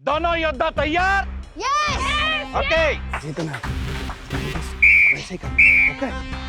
दोनों योद्धा तैयार? यस। ओके। जितना वैसे कर। ओके।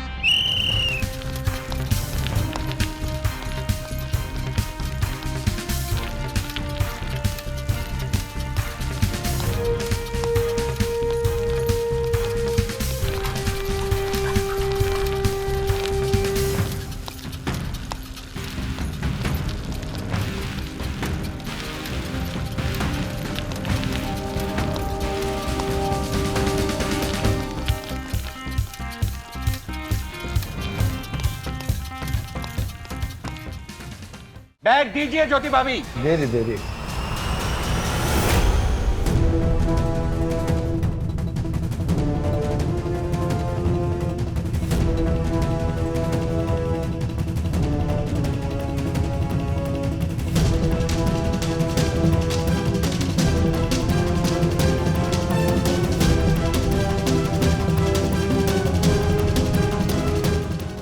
बैग दीजिए ज्योति भाभी। दे दे दे दे।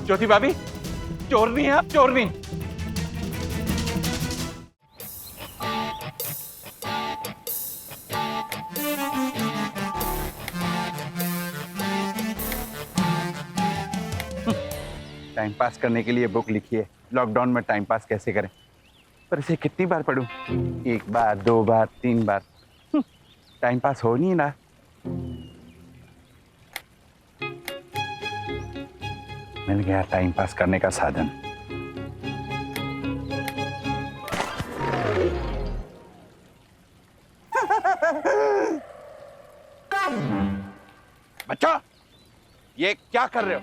ज्योति भाभी, चोरनी है आप, चोरनी। टाइम पास करने के लिए बुक लिखी है, लॉकडाउन में टाइम पास कैसे करें, पर इसे कितनी बार पढूं? एक बार, दो बार, तीन बार, टाइम पास हो नहीं रहा। मिल गया टाइम पास करने का साधन। बच्चा, ये क्या कर रहे हो?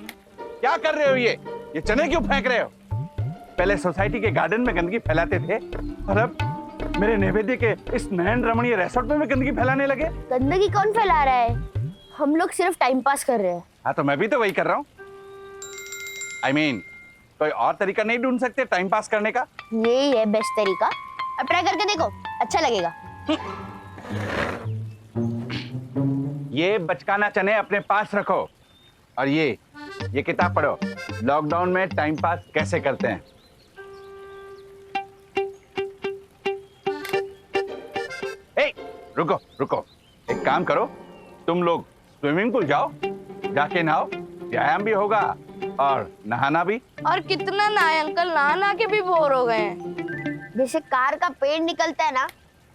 क्या कर रहे हो? ये चने क्यों फेंक रहे हो? पहले सोसाइटी के गार्डन में गंदगी फैलाते थे और अब मेरे नैवेद्य के इस नयन रमणीय रिसोर्ट में भी गंदगी फैलाने लगे। गंदगी कौन फैला रहा है? हम लोग सिर्फ टाइम पास कर रहे हैं। हाँ, तो मैं भी तो वही कर रहा हूँ। I mean, कोई और तरीका नहीं ढूंढ सकते टाइम पास करने का? यही है बेस्ट तरीका। अब ट्राई करके देखो, अच्छा लगेगा। ये बचकाना चने अपने पास रखो और ये किताब पढ़ो, लॉकडाउन में टाइम पास कैसे करते हैं। ए, रुको रुको, एक काम करो, तुम लोग स्विमिंग पूल जाओ, जाके नहाओ, व्यायाम भी होगा और नहाना भी। और कितना नहाए अंकल, नहा के भी बोर हो गए हैं। जैसे कार का पेंट निकलता है ना,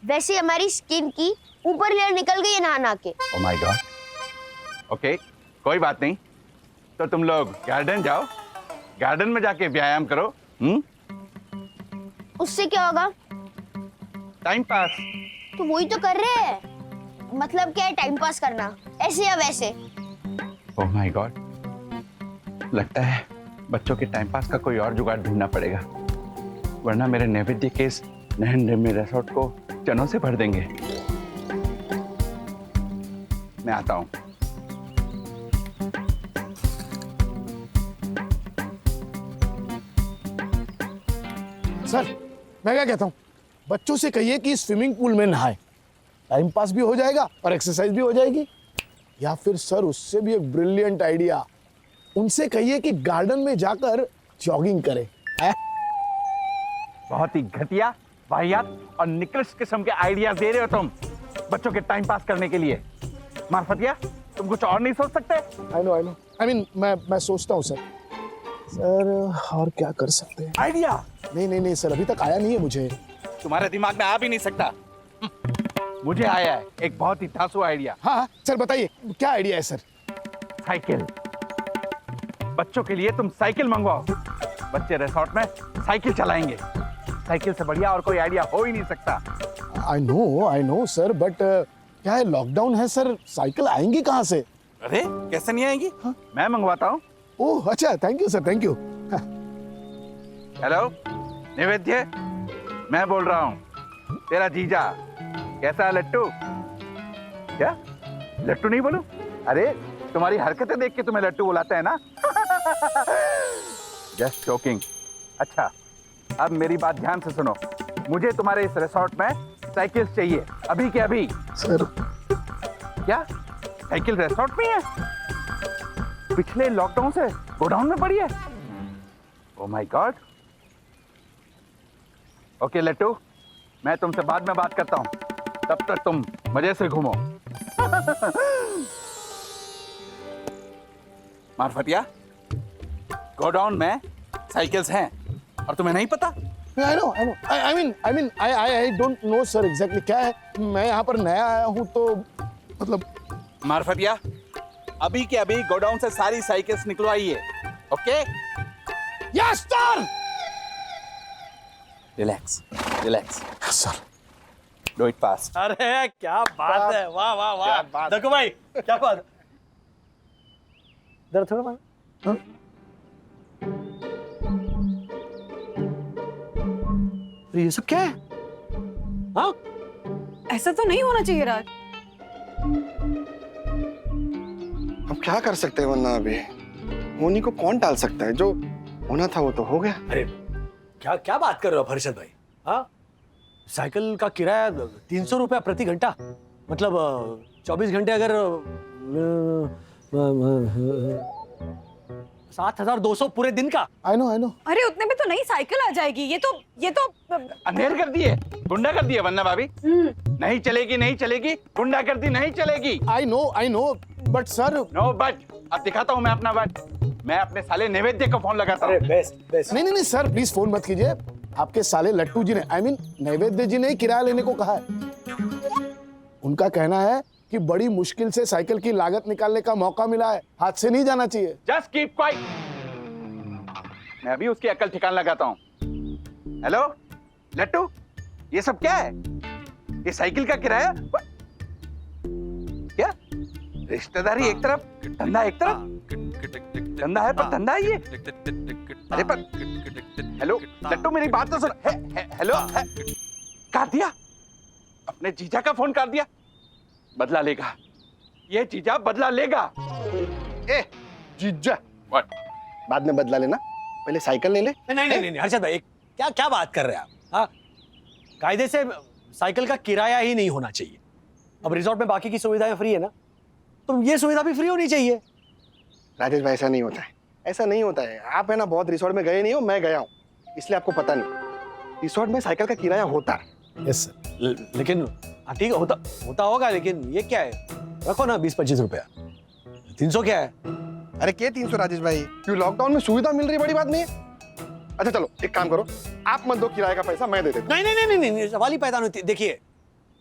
वैसे हमारी स्किन की ऊपर लेयर निकल गई है नहा के। Oh my God. ओके, कोई बात नहीं, तो तुम लोग गार्डन जाओ, गार्डन में जाके व्यायाम करो। उससे क्या होगा? Time pass. तो वही तो कर रहे हैं। मतलब क्या है टाइम पास करना, ऐसे या वैसे? ओह माय गॉड, लगता है बच्चों के टाइम पास का कोई और जुगाड़ ढूंढना पड़ेगा, वरना मेरे नैवेद्य के इस नहन रम्य रिसोर्ट को चनों से भर देंगे। मैं आता हूं। सर, मैं क्या कहता हूँ, बच्चों से कहिए कि स्विमिंग पूल में नहाए, टाइम पास भी हो जाएगा और एक्सरसाइज भी हो जाएगी। या फिर सर, उससे भी एक ब्रिलियंट आइडिया, उनसे कहिए कि गार्डन में जाकर जॉगिंग करें। बहुत ही घटिया, वाहियात और निकृष्ट किस्म के आइडियाज दे रहे हो तुम बच्चों के टाइम पास करने के लिए। मार्फतिया, तुम कुछ और नहीं सोच सकते? आई नो आई मीन मैं सोचता हूँ सर। सर, और क्या कर सकते हैं? आइडिया? नहीं सर, अभी तक आया नहीं है मुझे। तुम्हारे दिमाग में आ भी नहीं सकता। मुझे आया है एक बहुत ही धांसू आइडिया। हाँ सर, बताइए क्या आइडिया है सर? साइकिल। बच्चों के लिए तुम साइकिल मंगवाओ, बच्चे रिसोर्ट में साइकिल चलाएंगे। साइकिल से बढ़िया और कोई आइडिया हो ही नहीं सकता। आई नो सर, बट क्या है, लॉकडाउन है सर, साइकिल आएंगी कहाँ से? अरे कैसे नहीं आएंगी? हाँ? मैं मंगवाता हूँ। ओह अच्छा, thank you sir, thank you. Hello नैवेद्य, मैं बोल रहा हूँ, तेरा जीजा। कैसा है लट्टू? क्या लट्टू नहीं बोलूं? अरे तुम्हारी हरकतें देख के तुम्हें लट्टू बुलाता है ना। Just joking. अच्छा, अब मेरी बात ध्यान से सुनो, मुझे तुम्हारे इस रिसोर्ट में साइकिल चाहिए, अभी के अभी। सर, क्या साइकिल रिसोर्ट में है? पिछले लॉकडाउन से गोडाउन में पड़ी है? Oh my God. ओके लट्टू, मैं तुमसे बाद में बात करता हूँ। तब तक तुम मजे से घूमो। मार्फतिया, गोडाउन में साइकिल्स हैं और तुम्हें नहीं पता? I know. I don't know sir exactly क्या है। मैं यहाँ पर नया आया हूँ तो मतलब। मार्फतिया, अभी के अभी गोडाउन से सारी साइकिल्स निकलवाइए। Okay? Yes sir. Relax, relax. Yes sir. Do it fast. अरे क्या बात है, वाह वाह क्या वाह। बात। देखो भाई, क्या बात। इधर थोड़ा बात। हाँ? ये सब क्या है? हाँ? ऐसा तो नहीं होना चाहिए राज। अब क्या कर सकते हैं वरना अभी होनी को कौन टाल सकता है? जो होना था वो तो हो गया। अरे क्या क्या बात कर रहे हो हर्षद भाई? हाँ? साइकिल का किराया 300 रुपया प्रति घंटा, मतलब 24 घंटे अगर 7,200 पूरे दिन का। I know. अरे उतने में तो नई साइकिल आ जाएगी। ये तो अंधेर कर दिए, गुंडा कर दिए वरना भाभी। नहीं चलेगी, नहीं चलेगी, गुंडा कर दी, नहीं चलेगी। I know but sir। No but. अब दिखाता हूँ मैं अपना बट। मैं अपने साले नैवेद्य को फोन लगाता अरे हूँ। बेस्ट। नहीं सर प्लीज फोन मत कीजिए। आपके साले लट्टू जी ने नैवेद्य जी ने ही किराया लेने को कहा है। उनका कहना है कि बड़ी मुश्किल से साइकिल की लागत निकालने का मौका मिला है, हाथ से नहीं जाना चाहिए। Just keep quiet. मैं अभी उसकी अकल ठिकान लगाता हूँ। हेलो लट्टू, ये सब क्या है? ये साइकिल का किराया? क्या रिश्तेदारी एक तरफ, धंधा एक तरफ? धंधा है पर धंधा है ये। अरे पर हेलो लट्टू, मेरी बात तो सुन। हेलो, काट दिया, अपने जीजा का फोन काट दिया। बदला लेगा ये जीजा, बदला लेगा। ए जीजा, व्हाट? बाद में बदला लेना, पहले साइकिल ले ले। नहीं हर्षद भाई, क्या क्या बात कर रहे हैं आप? हाँ, कायदे से साइकिल का किराया ही नहीं होना चाहिए। अब रिजॉर्ट में बाकी की सुविधाएं फ्री है ना, तो ये सुविधा भी फ्री होनी चाहिए। राजेश भाई ऐसा नहीं होता है, ऐसा नहीं होता है। आप है ना बहुत रिसोर्ट में गए नहीं हो, मैं गया हूँ, इसलिए आपको पता नहीं। रिसोर्ट में साइकिल का किराया होता है। Yes sir. लेकिन ठीक है, होता होगा, लेकिन ये क्या है? रखो ना 20-25 रुपया। 300 क्या है? अरे क्या 300 राजेश भाई? क्यों लॉकडाउन में सुविधा मिल रही, बड़ी बात नहीं है। अच्छा चलो एक काम करो, आप मत दो किराए का पैसा, मैं दे देता हूं। नहीं, सवाल ही पैदा नहीं होती। देखिए,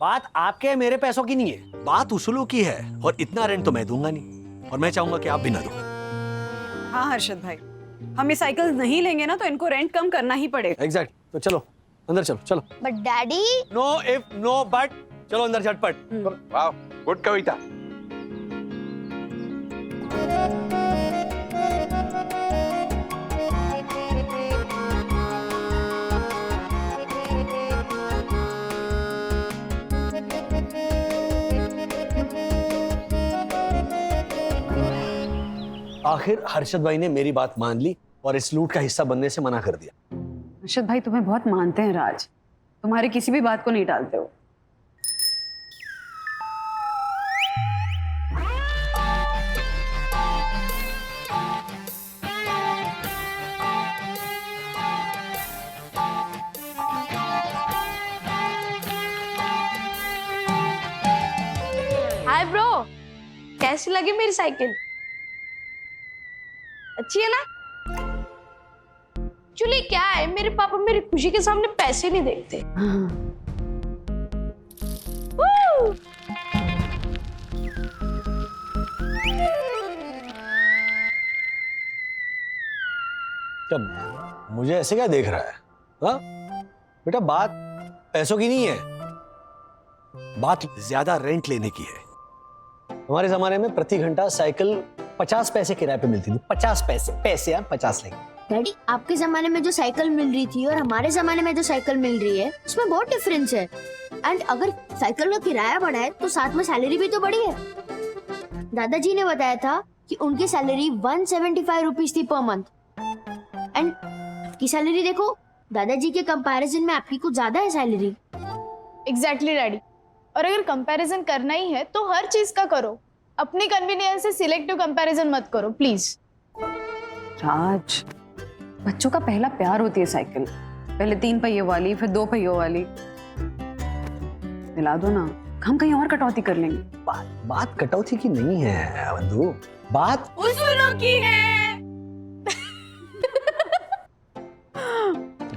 बात आपके मेरे पैसों की नहीं है, बात उसूलों की है। और इतना रेंट तो मैं दूंगा नहीं, और मैं चाहूंगा कि आप भी ना दो। हाँ हर्षद भाई, हम ये साइकिल नहीं लेंगे ना तो इनको रेंट कम करना ही पड़ेगा। एग्जैक्ट। तो चलो अंदर, चलो। But daddy. No if no but, चलो अंदर झटपट। वाह, गुड कविता। आखिर हर्षद भाई ने मेरी बात मान ली और इस लूट का हिस्सा बनने से मना कर दिया। हर्षद भाई तुम्हें बहुत मानते हैं राज, तुम्हारी किसी भी बात को नहीं टालते हो। हाय ब्रो, कैसी लगी मेरी साइकिल? अच्छी है ना? एक्चुअली क्या है, मेरे पापा मेरी खुशी के सामने पैसे नहीं देखते। Woo! क्या मुझे ऐसे क्या देख रहा है? हाँ बेटा, बात पैसों की नहीं है, बात ज्यादा रेंट लेने की है। हमारे जमाने में प्रति घंटा साइकिल 50 पैसे किराए पे मिलती थी। 50 पैसे यार, 50 नहीं। डैडी, आपके जमाने में जो साइकिल मिल रही थी और हमारे जमाने में जो साइकिल मिल रही है उसमें बहुत डिफरेंस है। एंड अगर साइकिल का किराया बढ़ा है तो साथ में सैलरी भी तो बढ़ी है। दादाजी ने बताया था कि उनकी सैलरी 175 रुपीज थी पर मंथ। एंड की सैलरी देखो, दादाजी के कंपैरिजन में आपकी कुछ ज्यादा है सैलरी। Exactly daddy. और अगर कंपैरिजन करना ही है तो हर चीज का करो, अपनी कन्वीनियंस से सिलेक्टिव कंपैरिजन मत करो प्लीज। राज, बच्चों का पहला प्यार होती है साइकिल, पहले 3 पहियों वाली, फिर 2 पहियों वाली। दिला दो ना, हम कहीं और कटौती कर लेंगे। बात कटौती की नहीं है बंधु, बात उसूलों की है।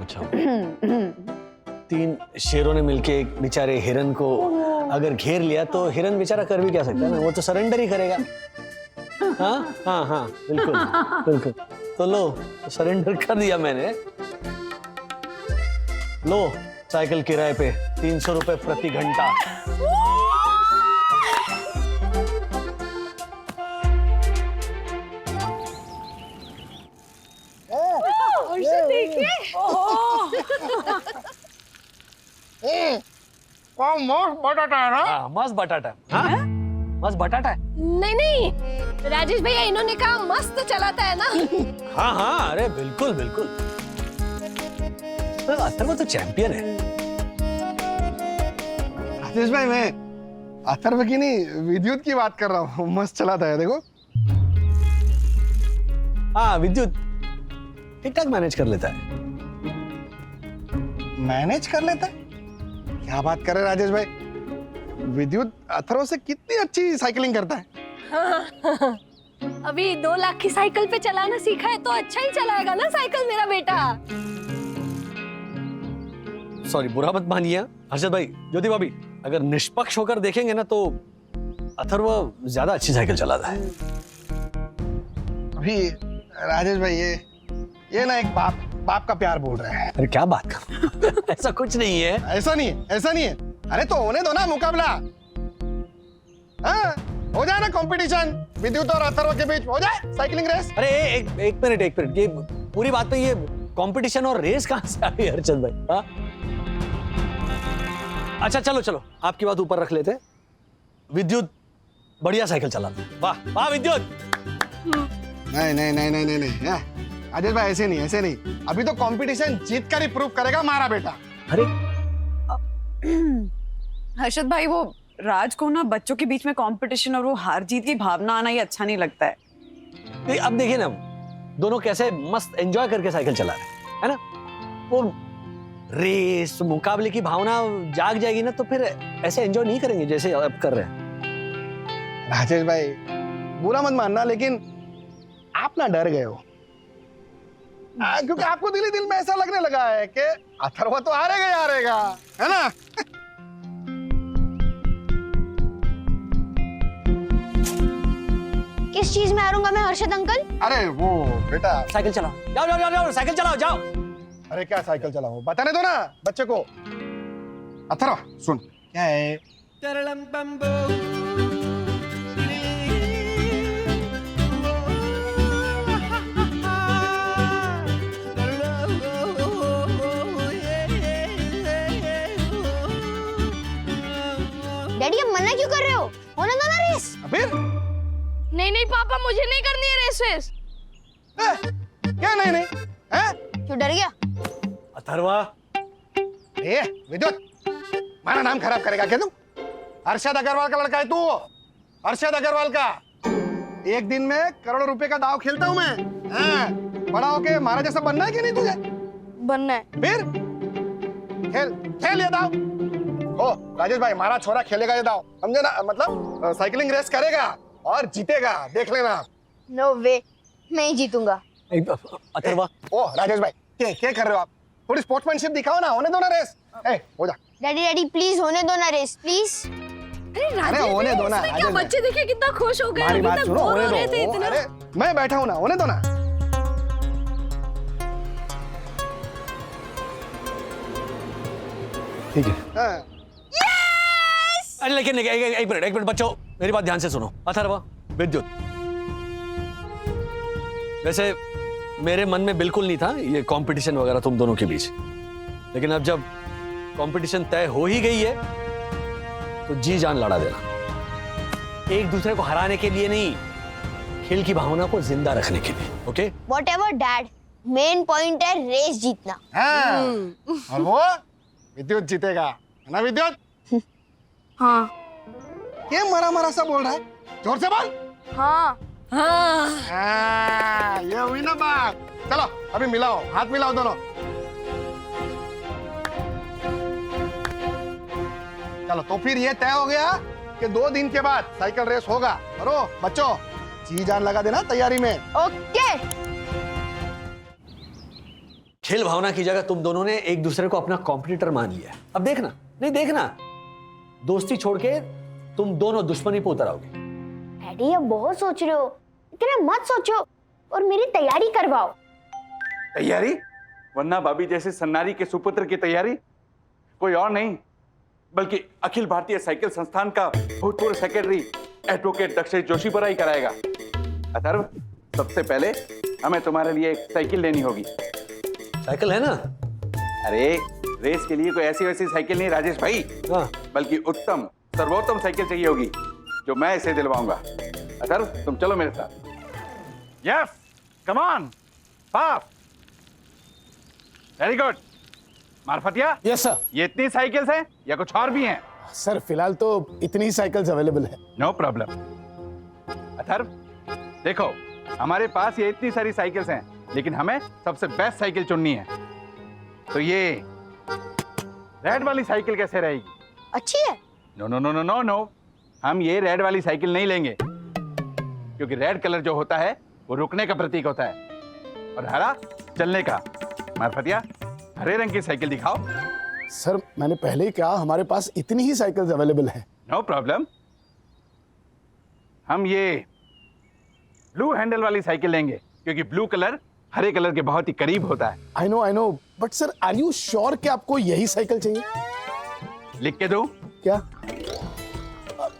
अच्छा, 3 शेरों ने मिलके एक बेचारे हिरन को अगर घेर लिया तो हिरन बेचारा कर भी क्या सकता है ना, वो तो सरेंडर ही करेगा। हाँ हाँ हाँ, बिल्कुल बिल्कुल। तो लो, सरेंडर कर दिया मैंने। लो, साइकिल किराए पे 300 रुपए प्रति घंटा। मस्त बटाटा है ना? हाँ, मस्त बटाटा। हाँ, मस्त बटाटा है। नहीं नहीं, राजेश भैया इन्होंने कहा मस्त चलाता है ना। हाँ हाँ, अरे बिल्कुल बिल्कुल। तो अथर्व तो चैंपियन है। राजेश भाई, मैं अथर्व की नहीं, विद्युत की बात कर रहा हूँ। मस्त चलाता है, देखो। हाँ, विद्युत ठीक ठाक मैनेज कर लेता है। मैनेज कर लेता है? क्या बात कर रहे हैं राजेश भाई? विद्युत अथर्व से कितनी अच्छी साइकिलिंग करता है। अभी 2 लाख की साइकिल पे चलाना सीखा है तो अच्छा ही चलाएगा ना साइकिल मेरा बेटा। सॉरी, बुरा मत मानिए हर्षद भाई, ज्योति भाभी, अगर निष्पक्ष होकर देखेंगे ना तो अथर्व ज्यादा अच्छी साइकिल चलाता है। अभी राजेश भाई, ये ना एक बाप का प्यार बोल रहे हैं। अरे क्या बात कर ऐसा कुछ नहीं है। ऐसा नहीं है, ऐसा नहीं है। अरे तो होने दो ना मुकाबला। हाँ, हो जाए ना कंपटीशन विद्युत और अथर्व के बीच, हो जाए साइकिलिंग रेस। अरे एक मिनट, ये पूरी बात पे ये कंपटीशन और रेस कहां से आ गई हर्षद भाई? हाँ? अच्छा चलो, आपकी बात ऊपर रख लेते। विद्युत बढ़िया साइकिल चलाती है। वाह वाह विद्युत। नहीं। राजेश भाई, ऐसे नहीं। अभी तो कंपटीशन जीत कर ही प्रूव करेगा हमारा बेटा। अरे हर्षद भाई, वो राज को ना बच्चों के बीच में कंपटीशन और वो हार जीत की भावना आना ही अच्छा नहीं लगता है। अब देखिए ना, दोनों कैसे मस्त एंजॉय करके साइकिल चला रहे हैं, है ना? वो रेस मुकाबले की भावना जाग जाएगी ना तो फिर ऐसे एंजॉय नहीं करेंगे जैसे अब कर रहे हैं। राजेश भाई, बुरा मत मानना, लेकिन आप ना डर गए हो। क्योंकि आपको दिल ही दिल में ऐसा लगने लगा है कि अथर्व तो हारेगा, है ना? किस चीज में हारूंगा मैं हर्षद अंकल? अरे वो बेटा, साइकिल चलाओ, जाओ साइकिल चलाओ, जाओ। अरे क्या साइकिल चलाओ, बताने दो ना बच्चे को। अथर्व सुन, क्या है? डैडी, अब मना क्यों कर रहे हो? होने दो ना रेस। फिर नहीं पापा, मुझे नहीं करनी है रेस। क्या नहीं है? क्यों डर गया? अथर्वा, विद्युत, हमारा नाम खराब करेगा क्या तू? अरशद अग्रवाल का लड़का है तू, अरशद अग्रवाल का। एक दिन में करोड़ों रुपए का दाव खेलता हूं मैं। हाँ, बड़ा होके हमारा जैसा बनना है कि नहीं तुझे? बनना है। फिर खेल ये दाव। ओ राजेश भाई, हमारा छोरा खेलेगा ये दाव, समझे ना? मतलब साइकिलिंग रेस करेगा और जीतेगा, देख लेना। नो वे, मैं ही जीतूंगा। अथर्वा। ओ राजेश भाई, क्या कर रहे हो आप? थोड़ी स्पोर्ट्समैनशिप दिखाओ ना, होने दो ना रेस। हो जा। डैडी प्लीज होने दो ना रेस, प्लीज। अरे होने दो ना। क्या बच्चे देखे कितना खुश हो गए, हमारी अभी बात तक सुनो, बोर होने हो रहे थे दो। इतना। अरे मैं बैठा हूं ना, होने दो ना। ठीक है। हाँ। अरे लेकिन एक मिनट बच्चों, मेरी बात ध्यान से सुनो। अथर्वा, विद्युत, वैसे मेरे मन में बिल्कुल नहीं था ये कंपटीशन वगैरह तुम दोनों के बीच, लेकिन अब जब कंपटीशन तय हो ही गई है तो जी जान लड़ा देना। एक दूसरे को हराने के लिए नहीं, खेल की भावना को जिंदा रखने के लिए। Okay? Whatever dad, main point है रेस जीतना। हाँ। और वो विद्युत जीतेगा, है ना विद्युत? हाँ क्या मरा सा बोल रहा है? जोर से बोल। हाँ हाँ। हाँ, ये हुई ना बात। चलो अभी मिलाओ, हाथ मिलाओ दोनों। चलो तो फिर ये तय हो गया कि 2 दिन के बाद साइकिल रेस होगा। करो बच्चों, जी जान लगा देना तैयारी में। ओके। खेल भावना की जगह तुम दोनों ने एक दूसरे को अपना कॉम्पिटिटर मान लिया। अब देखना, नहीं देखना, दोस्ती छोड़ के तुम दोनों दुश्मनी पे उतर आओगे। डैडी अब बहुत सोच रहे हो, इतना मत सोचो और मेरी तैयारी करवाओ। तैयारी? वरना भाभी जैसे सन्नारी के सुपुत्र की तैयारी कोई और नहीं बल्कि अखिल भारतीय साइकिल संस्थान का भूतपूर्व सेक्रेटरी एडवोकेट दक्षेश जोशी पर ही कराएगा। अथर्व, सबसे पहले हमें तुम्हारे लिए एक साइकिल लेनी होगी। साइकिल है ना? अरे रेस के लिए कोई ऐसी वैसी साइकिल नहीं राजेश भाई, हाँ। बल्कि उत्तम सर्वोत्तम साइकिल चाहिए होगी जो मैं इसे दिलवाऊंगा। अथर्व, तुम चलो मेरे साथ। Yes, come on, fast, very good. Marfatia, yes sir. ये इतनी साइकिल्स हैं या कुछ और भी हैं? सर फिलहाल तो इतनी ही साइकिल्स अवेलेबल है। No problem. अथर्व, देखो हमारे पास ये इतनी सारी साइकिल्स हैं लेकिन हमें सबसे बेस्ट साइकिल चुननी है। तो ये रेड वाली साइकिल कैसे रहेगी? अच्छी है। No no no no no no, हम ये रेड वाली साइकिल नहीं लेंगे क्योंकि रेड कलर जो होता है वो रुकने का प्रतीक होता है और हरा चलने का। मारफतिया, हरे रंग की साइकिल दिखाओ। सर मैंने पहले ही कहा हमारे पास इतनी ही साइकिल्स अवेलेबल है। नो प्रॉब्लम, हम ये ब्लू हैंडल वाली साइकिल लेंगे क्योंकि ब्लू कलर हरे कलर के बहुत ही करीब होता है। I know, but sir are you sure कि आपको यही साइकिल चाहिए? लिख के दूं? क्या?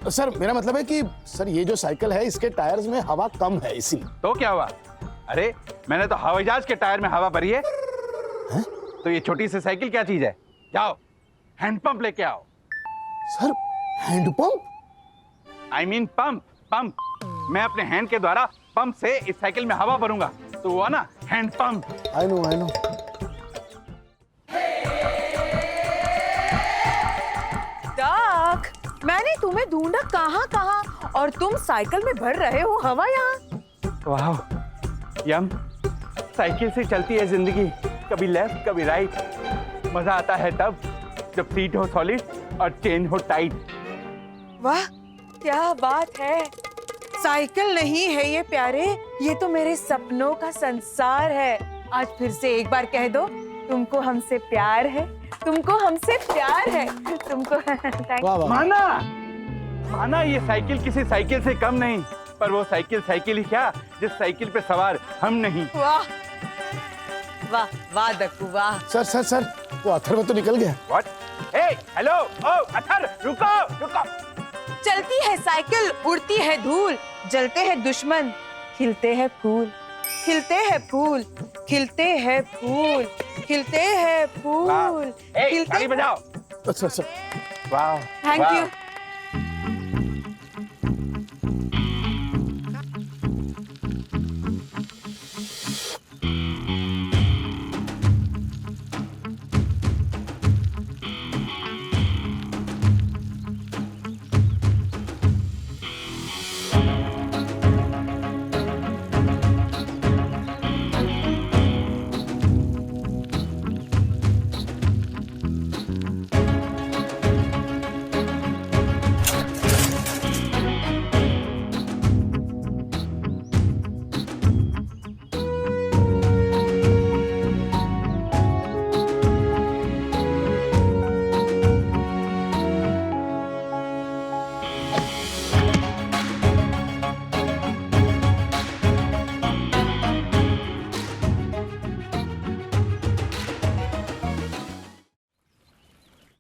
सर मेरा मतलब है कि सर ये जो साइकिल है इसके टायर्स में हवा कम है इसीलिए। तो क्या हुआ? अरे मैंने तो हवाई जहाज के टायर में हवा भरी है। तो ये छोटी सी साइकिल क्या चीज है? जाओ हैंडपंप लेके आओ। Sir hand pump? I mean pump, pump. मैं अपने हैंड के द्वारा पंप से इस साइकिल में हवा भरूंगा तो हुआ ना hand pump. I know. Duck, मैंने तुम्हें ढूंढा कहाँ और तुम साइकिल में भर रहे हो हवा यहाँ। वाह यम, साइकिल से चलती है जिंदगी, कभी लेफ्ट कभी राइट। मजा आता है तब जब सीट हो सॉलिड और चेन हो टाइट। वाह क्या बात है, साइकिल नहीं है ये प्यारे, ये तो मेरे सपनों का संसार है। आज फिर से एक बार कह दो, तुमको हमसे प्यार है, तुमको हमसे प्यार है, तुमको। वाह वाह। माना माना, ये साइकिल किसी साइकिल से कम नहीं, पर वो साइकिल साइकिल ही क्या जिस साइकिल पे सवार हम नहीं। वाह वाह वाह दक्कू वाह। सर वो अथर्व तो निकल गया। व्हाट? हे हेलो, ओ अथर्व, रुको रुको। चलती है साइकिल, उड़ती है धूल, जलते हैं दुश्मन, खिलते हैं फूल, खिलते हैं फूल, खिलते हैं फूल, खिलते हैं फूल, ताली बजाओ। अच्छा। वाह, थैंक वाह। यू।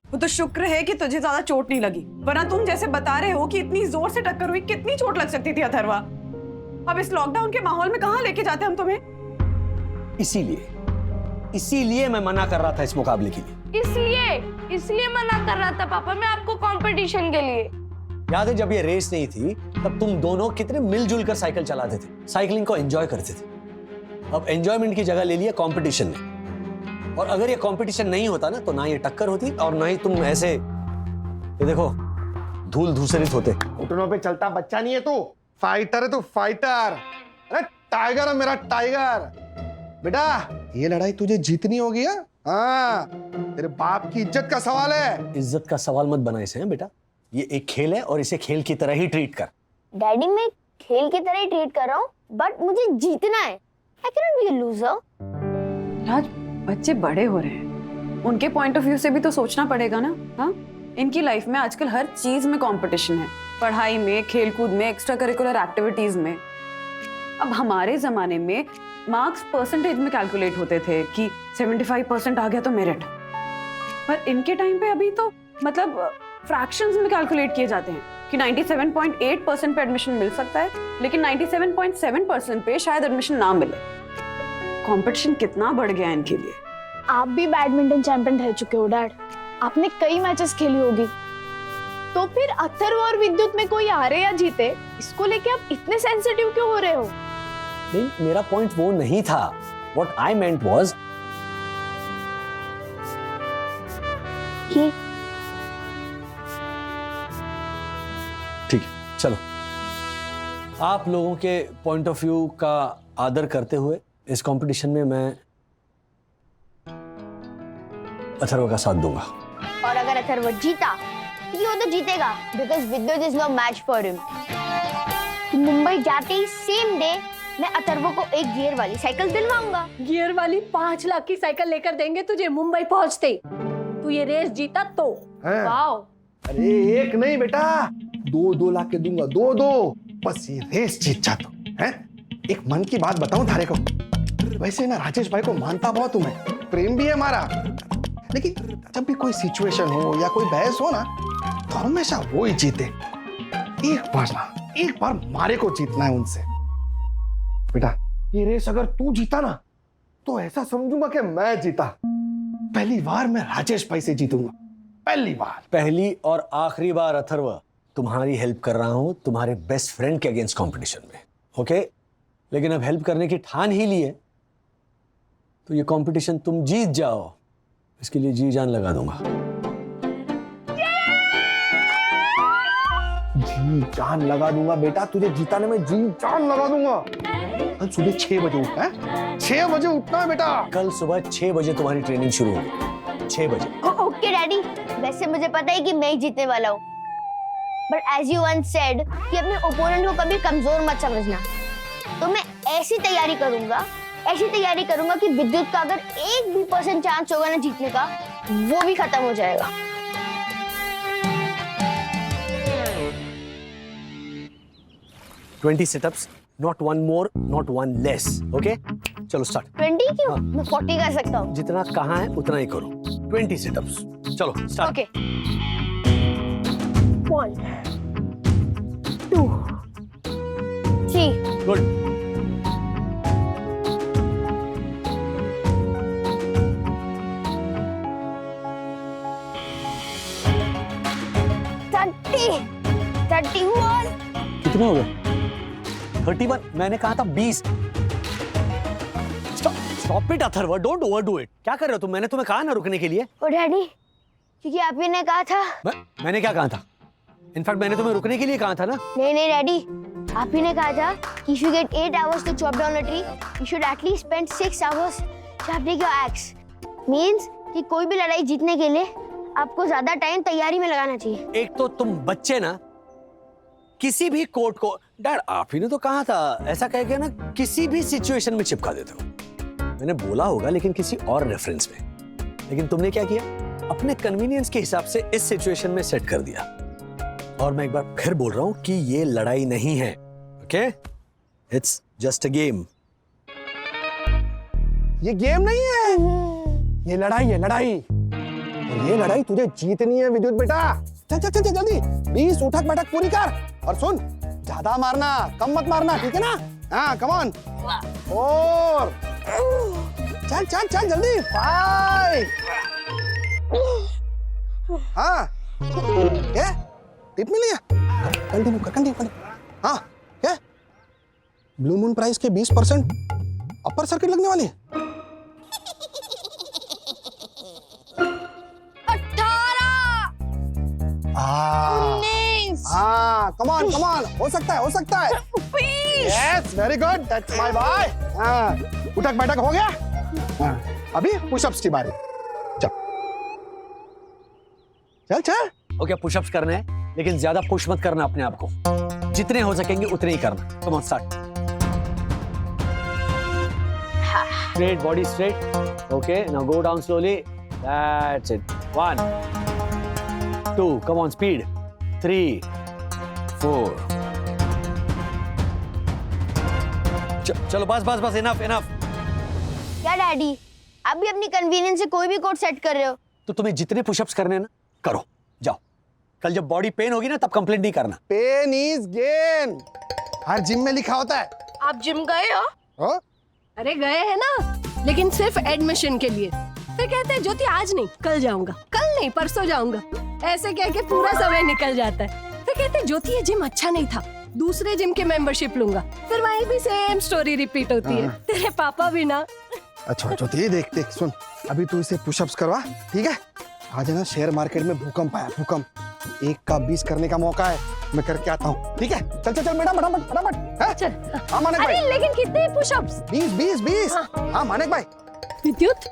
वो तो शुक्र है कि तुझे ज्यादा चोट नहीं लगी, वरना तुम जैसे बता रहे हो कि इतनी जोर से टक्कर हुई, कितनी चोट लग सकती थी अथर्वा। अब इस लॉकडाउन के माहौल में कहाँ लेके जाते हम तुम्हें? इसीलिए मैं मना कर रहा था इस मुकाबले के लिए। इसलिए मना कर रहा था पापा मैं आपको कंपटीशन के लिए। याद है जब ये रेस नहीं थी तब तुम दोनों कितने मिलजुल कर साइकिल चलाते थे, साइकिलिंग को एंजॉय करते थे। अब एंजॉयमेंट की जगह ले लिया कंपटीशन ने, और अगर ये कंपटीशन नहीं होता ना तो ना ये टक्कर होती और ना ही तुम ऐसे ये देखो धूल धूसरित होते। घुटनों पे चलता बच्चा नहीं है तू, फाइटर है तू, फाइटर। अरे टाइगर है मेरा टाइगर। बेटा ये लड़ाई तुझे जीतनी होगी। हाँ, तेरे बाप की इज्जत का सवाल है। इज्जत का सवाल मत बना इसे, हैं बेटा। ये एक खेल है और इसे खेल की तरह ही ट्रीट कर। डैडी मैं खेल की तरह ही ट्रीट कर रहा हूँ, बट मुझे जीतना है। I can not be a loser. Raj, बच्चे बड़े हो रहे हैं, उनके पॉइंट ऑफ व्यू से भी तो सोचना पड़ेगा ना। हाँ, इनकी लाइफ में आजकल हर चीज में कंपटीशन है, पढ़ाई में, खेलकूद में, एक्स्ट्रा करिकुलर एक्टिविटीज में। अब हमारे जमाने में मार्क्स परसेंटेज में कैलकुलेट होते थे कि 75% आ गया तो मेरिट, पर इनके टाइम पे अभी तो मतलब फ्रैक्शंस में कैलकुलेट किए जाते हैं कि 97.8% पे एडमिशन मिल सकता है, लेकिन 97.7% पे शायद एडमिशन ना मिले। कंपटीशन कितना बढ़ गया है इनके लिए। आप भी बैडमिंटन चैंपियन रह चुके हो डैड, आपने कई मैचेस खेली होगी, तो फिर अथर्व और विद्युत में कोई हारे या जीते, इसको लेके आप इतने सेंसिटिव क्यों हो रहे हो? नहीं, मेरा पॉइंट वो नहीं था। What I meant was ये ठीक है, चलो आप लोगों के पॉइंट ऑफ व्यू का आदर करते हुए इस कंपटीशन में मैं अथर्व का साथ दूंगा। और अगर अथर्व जीता तो वो तो जीतेगा, because Vidyut is no match for him. Mumbai जाते ही सेम डे मैं अथर्व को एक गियर वाली साइकिल दिलवाऊंगा। गियर वाली 5 लाख की साइकिल लेकर देंगे तुझे मुंबई पहुंचते। तू ये रेस जीता तो हैं? वाओ। अरे एक नहीं बेटा, 2 लाख के दूंगा, 2 बस ये रेस जीत जा तो। हैं? एक मन की बात बताऊं थारे को, वैसे ना राजेश भाई को मानता बहुत हूं मैं, प्रेम भी है हमारा, लेकिन जब भी कोई सिचुएशन हो या कोई बहस हो ना, तो हमेशा वो ही जीते। एक बार मारे को जीतना है उनसे। बेटा ये रेस अगर तू जीता ना, तो ऐसा समझूंगा कि मैं जीता। पहली बार मैं राजेश भाई से जीतूंगा, पहली बार। पहली और आखिरी बार अथर्व तुम्हारी हेल्प कर रहा हूं तुम्हारे बेस्ट फ्रेंड के अगेंस्ट कंपटीशन में, ओके? लेकिन अब हेल्प करने की ठान ही ली है, तो ये कंपटीशन तुम जीत जाओ, इसके लिए जी जान लगा दूंगा। जी जान लगा दूंगा बेटा, तुझे जीताने में जी जान लगा दूंगा। कल सुबह 6 बजे उठना है, 6 बजे उठना है बेटा। कल सुबह 6 बजे तुम्हारी ट्रेनिंग शुरू होगी, 6 बजे। ओके डैडी, वैसे मुझे पता है कि मैं ही जीतने वाला हूँ, but as you once said कि अपने ओपोनेंट को कभी कमजोर मत समझना, तो मैं ऐसी तैयारी करूंगा कि विद्युत का अगर 1% चांस होगा ना जीतने का, वो भी खत्म हो जाएगा। Twenty sit-ups, not 1 more, not 1 less, okay? चलो स्टार्ट। 20 क्यों? हाँ। मैं 40 कर सकता हूँ। जितना कहाँ है उतना ही करो। 20 सिटअप्स, चलो स्टार्ट। Okay 1 2 3 good. कितने हो गए? 31। मैंने कहा था 20। Stop it Atharva, don't overdo it. क्या कर रहे हो तुम? मैंने तुम्हें कहा ना रुकने के लिए। ओ डैडी, क्योंकि आप ही ने कहा था। मैंने क्या कहा था? इनफैक्ट मैंने तुम्हें रुकने के लिए कहा था ना। नहीं डैडी, आप ही ने कहा था कि if you get 8 hours to chop down a tree, you should at least spend 6 hours sharpening your axe. Means कि कोई भी लड़ाई जीतने के लिए आपको ज्यादा टाइम तैयारी में लगाना चाहिए। एक तो तुम बच्चे ना किसी भी कोर्ट को, डैड आप ही ने तो कहा था, ऐसा कह के ना किसी भी सिचुएशन में चिपका देते हो। मैंने बोला होगा लेकिन किसी और रेफरेंस में, लेकिन तुमने क्या किया? अपने कन्वीनियंस के हिसाब से इस सिचुएशन में सेट कर दिया। और मैं एक बार फिर बोल रहा हूं कि ये लड़ाई नहीं है, okay? It's just a game. ये गेम नहीं है, ये लड़ाई है, लड़ाई। और ये लड़ाई तुझे जीतनी है विद्युत बेटा। चल चल चल जल्दी 20 उठक बैठक पूरी कर। और सुन, ज्यादा मारना, कम मत मारना, ठीक है ना? हाँ कम ऑन। और चल चल चल जल्दी 5। हाँ क्या टिप मिली है? कंटिन्यू कर। हाँ क्या ब्लू मून प्राइस के 20% अपर सर्किट लगने वाली है। 19। हाँ कम ऑन हो सकता है। Yes very good, that's my boy. हाँ उठक बैठक हो गया। हाँ, अभी पुशअप्स की बारी। चल चल। ओके पुशअप्स करने हैं, लेकिन ज्यादा पुश मत करना अपने आप को, जितने हो सकेंगे उतने ही करना। Come on start. Straight, body straight. Okay now go down slowly. That's it. 1 2 come on speed. 3 4 चलो बस बस बस, इनफ इनफ। क्या डैडी, आप भी अपनी कन्वीनियंस से कोई भी कोड सेट कर रहे हो? तो तुम्हें जितने पुशअप्स करने हैं ना, करो, जाओ। कल जब बॉडी पेन होगी ना, तब कंप्लेंट नहीं करना। पेन इज गेन, हर जिम में लिखा होता है। आप जिम गए हो? हाँ? अरे गए हैं ना, लेकिन सिर्फ एडमिशन के लिए। फिर कहते हैं ज्योति आज नहीं कल जाऊंगा, कल नहीं परसों जाऊंगा, ऐसे कह के पूरा समय निकल जाता है। फिर कहते हैं ज्योति ये जिम अच्छा नहीं था, दूसरे जिम के मेंबरशिप लूंगा। फिर वहीं भी सेम स्टोरी रिपीट होती है। तेरे पापा भी ना। अच्छा ज्योति देख देख सुन, अभी तू इसे पुशअप्स करवा, ठीक है? आज है ना शेयर मार्केट में भूकंप आया, भूकंप। 1 का 20 करने का मौका है, मैं करके आता हूँ, ठीक है? चल चल चल बेटा, फटाफट फटाफट। चल। हाँ मानिक अरे भाई, लेकिन कितने पुशअप्स? 20। हाँ मानिक भाई। विद्युत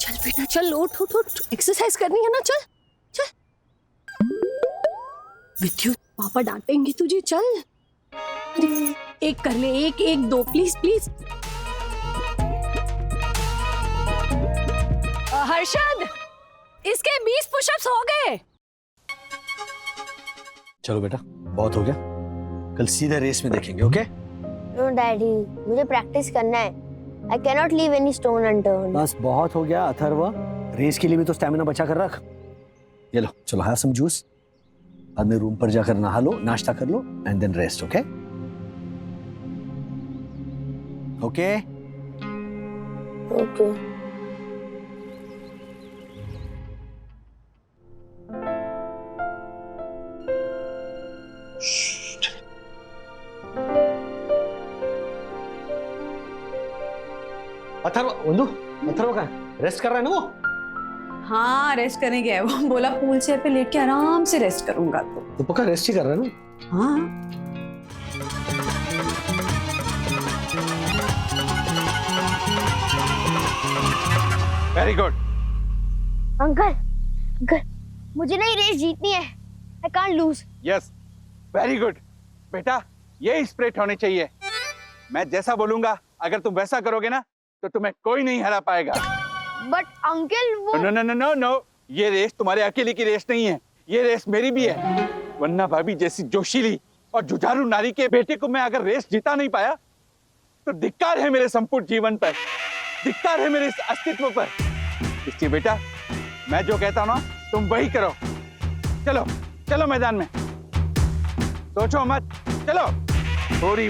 चल बेटा चल, उठ उठ उठ, एक्सरसाइज करनी है ना, चल चल। विद्युत पापा डांटेंगे तुझे, चल। अरे एक कर ले, एक एक 2 प्लीज प्लीज। हर्षद, इसके 20 पुशअप्स हो गए। चलो बेटा, बहुत हो गया, कल सीधे रेस में देखेंगे। ओके नो डैडी, मुझे प्रैक्टिस करना है। I can not leave any stone unturned. बस बहुत हो गया अथर्व, रेस के लिए भी तो स्टैमिना बचा कर रख। ये लो, चलो हैव सम जूस, बाद में रूम पर जाकर नहा लो, नाश्ता कर लो, and then rest. Okay okay okay. Atharv, Vandu, Atharv का रेस्ट कर रहा है ना वो? हाँ रेस्ट करने गया है वो, बोला पूल चेयर पे लेट के आराम से रेस्ट करूंगा। तो पक्का रेस्ट ही कर रहा है ना? हाँ वेरी गुड। अंकल मुझे ना ये रेस जीतनी है। I can't loose. Yes very good बेटा, ये स्प्रिट होनी चाहिए। मैं जैसा बोलूंगा अगर तुम वैसा करोगे ना, तो तुम्हें कोई नहीं हरा पाएगा। बट अंकल वो no no no no no, ये रेस तुम्हारे अकेले की रेस नहीं है, ये रेस मेरी भी है। वन्ना भाभी जैसी जोशीली और जुझारू नारी के बेटे को मैं अगर रेस जीता नहीं पाया, तो धिक्कार है मेरे संपूर्ण जीवन पर, धिक्कार है मेरे इस अस्तित्व पर। इसलिए बेटा, मैं जो कहता हूं ना, तुम वही करो। चलो चलो मैदान में, सोचो मत, चलो। पूरी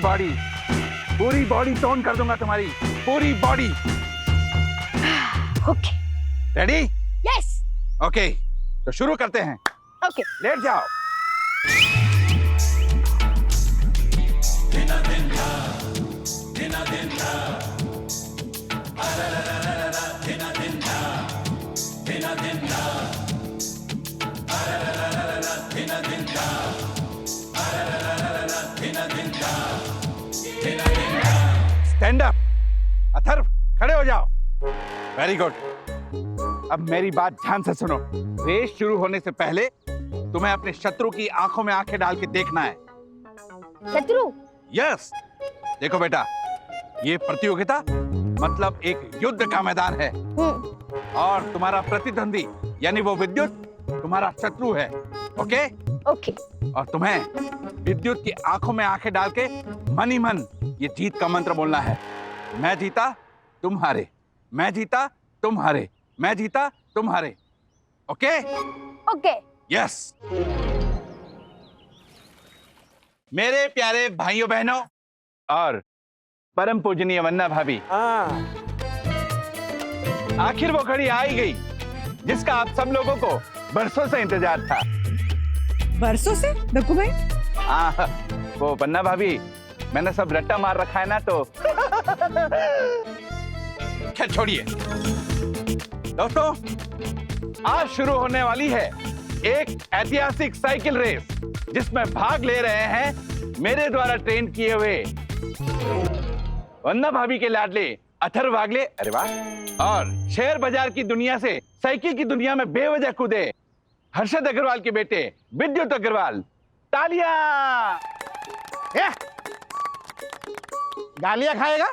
बॉडी टोन कर दूंगा तुम्हारी, पूरी body. Okay. Ready? Yes. Okay, तो शुरू करते हैं। ओके। लेट जाओ। Stand up. अथर्व खड़े हो जाओ। Very good. अब मेरी बात ध्यान से सुनो। रेस शुरू होने से पहले तुम्हें अपने शत्रु की आंखों में आंखें डाल के देखना है। शत्रु? यस। देखो बेटा, ये प्रतियोगिता मतलब एक युद्ध का मैदान है, और तुम्हारा प्रतिद्वंदी यानी वो विद्युत तुम्हारा शत्रु है। ओके? ओके। और तुम्हें विद्युत की आंखों में आंखें डाल के मन ही मन ये जीत का मंत्र बोलना है। मैं जीता तुम हारे, मैं जीता तुम हारे, मैं जीता तुम हारे। ओके? ओके। यस। मेरे प्यारे भाइयों बहनों और परम पूजनीय वन्ना भाभी, आखिर वो घड़ी आ ही गई जिसका आप सब लोगों को बरसों से इंतजार था। बरसों से दक्कू भाई? वो वन्ना भाभी, मैंने सब रट्टा मार रखा है ना, तो खैर छोड़िए। दोस्तों, आज शुरू होने वाली है एक ऐतिहासिक साइकिल रेस, जिसमें भाग ले रहे हैं मेरे द्वारा ट्रेन किए हुए वन्ना भाभी के लाडले अथर्व वागले, अरे वाह, और शेयर बाजार की दुनिया से साइकिल की दुनिया में बेवजह कूदे हर्षद अग्रवाल के बेटे विद्युत अग्रवाल। तालियां। ए, गालियां खाएगा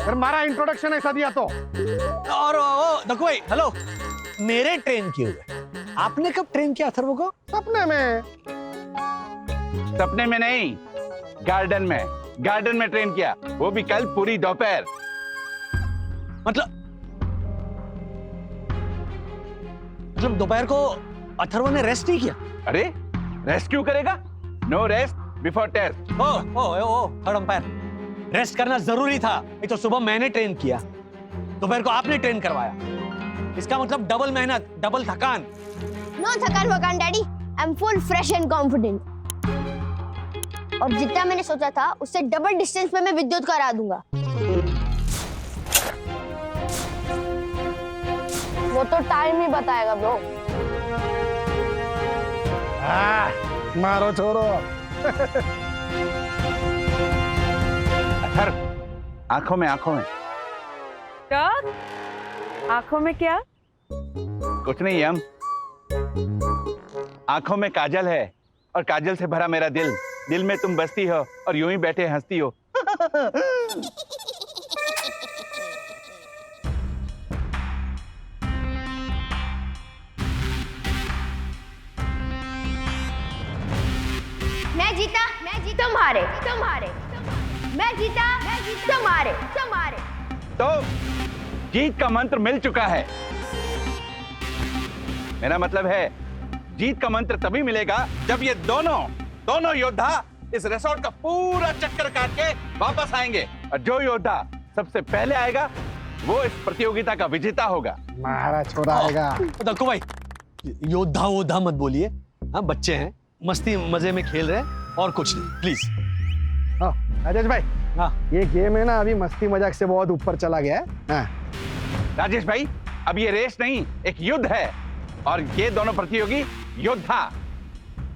फिर मारा इंट्रोडक्शन ऐसा दिया तो। और देखो भाई, हेलो, मेरे ट्रेन किए हुए आपने कब ट्रेन किया अथर्व को? सपने में। सपने में नहीं, गार्डन में। गार्डन में ट्रेन किया, वो भी कल पूरी दोपहर। मतलब दोपहर को अथर्व ने रेस्ट नहीं किया? अरे रेस्ट क्यों करेगा? No rest before test. Oh third umpire, rest करना जरूरी था। ये तो सुबह मैंने ट्रेन किया, दोपहर को आपने ट्रेन करवाया। इसका मतलब डबल मेहनत, डबल थकान। नो थकान वकान daddy, I am full fresh and confident. और जितना मैंने सोचा था उससे डबल डिस्टेंस में मैं विद्युत करा दूंगा। वो तो टाइम ही बताएगा ब्रो। मारो छोरो। अथर्व, आंखों में, आंखों में। क्या? आंखों में क्या? कुछ नहीं यम, आंखों में काजल है और काजल से भरा मेरा दिल। दिल में तुम बसती हो और यूं ही बैठे हंसती हो। मैं जीता, तुम हारे। मैं जीता, तुम हारे। तो जीत का मंत्र मिल चुका है। मेरा मतलब है जीत का मंत्र तभी मिलेगा जब ये दोनों योद्धा इस रिसोर्ट का पूरा चक्कर काट के वापस आएंगे, और जो योद्धा सबसे पहले आएगा वो इस प्रतियोगिता का विजेता होगा। मारा छोरा आएगा। देखो भाई, योद्धा वोद्धा मत बोलिए। हाँ, बच्चे हैं, मस्ती मजे में खेल रहे हैं और कुछ नहीं, प्लीज। हाँ, राजेश भाई, हाँ, ये गेम है ना, अभी मस्ती मजाक से बहुत ऊपर चला गया है। हाँ। राजेश भाई, अब ये रेस नहीं, एक युद्ध है, और ये दोनों प्रतियोगी योद्धा।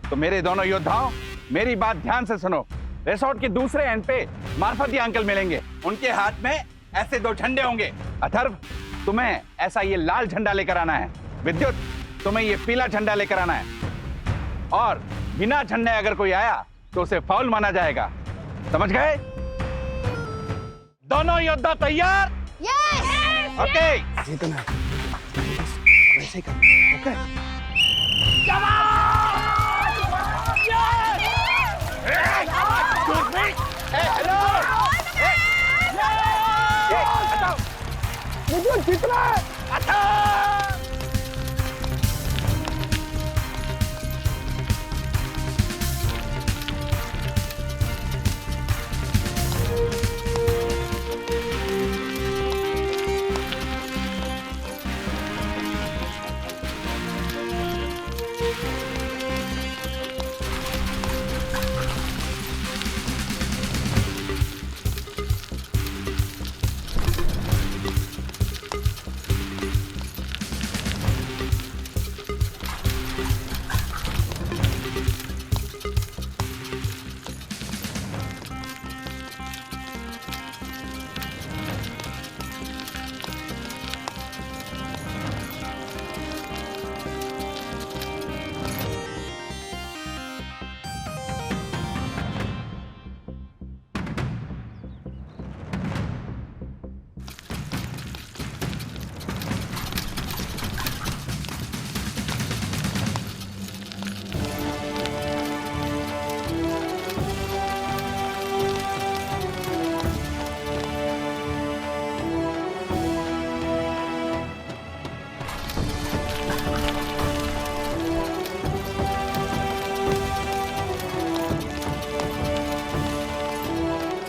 तो मेरे दोनों योद्धाओं, मेरी बात ध्यान से सुनो। रिसोर्ट के दूसरे एंड पे मार्फती अंकल मिलेंगे। उनके हाथ में ऐसे 2 झंडे होंगे। अथर्व, तुम्हें ऐसा ये लाल झंडा लेकर आना है। विद्युत, तुम्हें ये पीला झंडा लेकर आना है। और बिना झंडे अगर कोई आया तो उसे फाउल माना जाएगा। समझ गए? दोनों योद्धा तैयार? यस! ओके। जीतना वैसे कर। ओके। विद्युत जीतना है।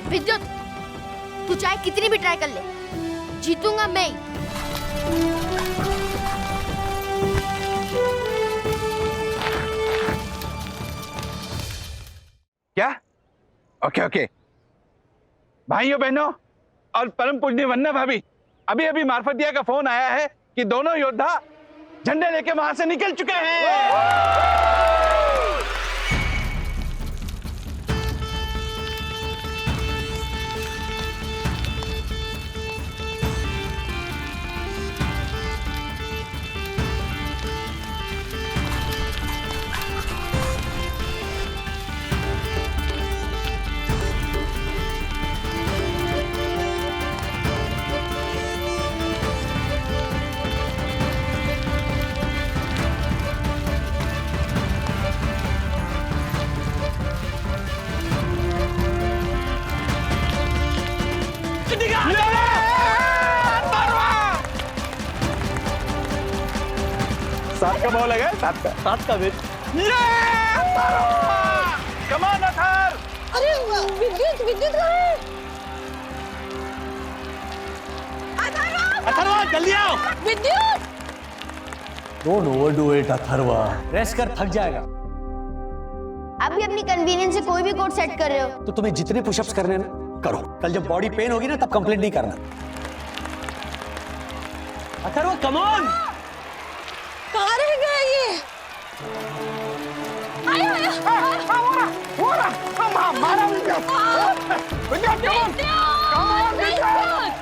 विद्युत, तू चाहे कितनी भी ट्राई कर ले, जीतूंगा मैं ही। क्या? Okay okay. भाइयों बहनों और परम पूजनीय वन्ना भाभी, अभी अभी मार्फतिया का फोन आया है कि दोनों योद्धा झंडे लेके वहां से निकल चुके हैं। सात का बॉल है, सात का। 7 का विन। Come on Athar. अरे विद्युत विद्युत कहाँ है? अथर्वा जल्दी आओ। विद्युत don't overdo it Atharva, rest कर, थक जाएगा। आप भी अपनी कन्वीनियंस से कोई भी कोड सेट कर रहे हो। तो तुम्हें जितने पुशअप्स करने हैं ना करो, कल जब बॉडी पेन होगी ना तब कंप्लेंट नहीं करना। Atharva come on. कहाँ रह गया ये? आया आया मारा विद्युत। विद्युत come on, विद्युत।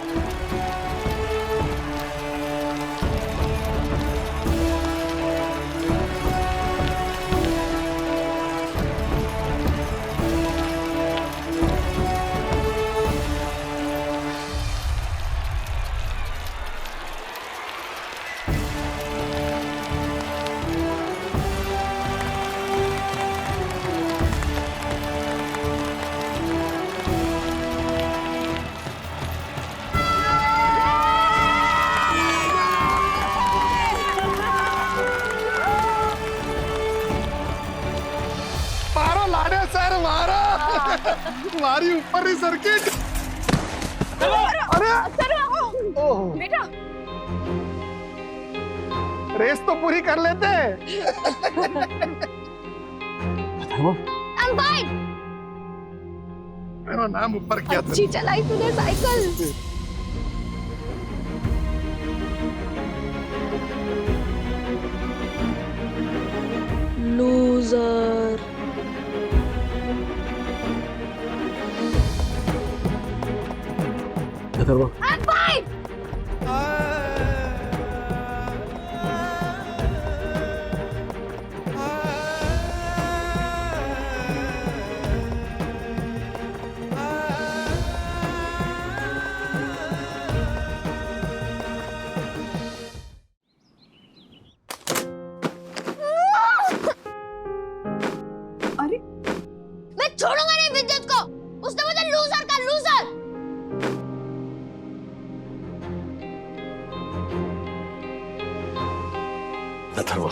मारो लाडे सर, मारो। मारी ऊपर ही सर्किट। अरे ओह, बेटा रेस तो पूरी कर लेते। I'm fine. मेरा नाम ऊपर किया था। अच्छी चलाई तूने cycle. Loser. Atharva I'm fine. अरे मैं छोड़ूंगा नहीं विद्युत को। उसने मुझे लूजर का लूजर। अथर्वा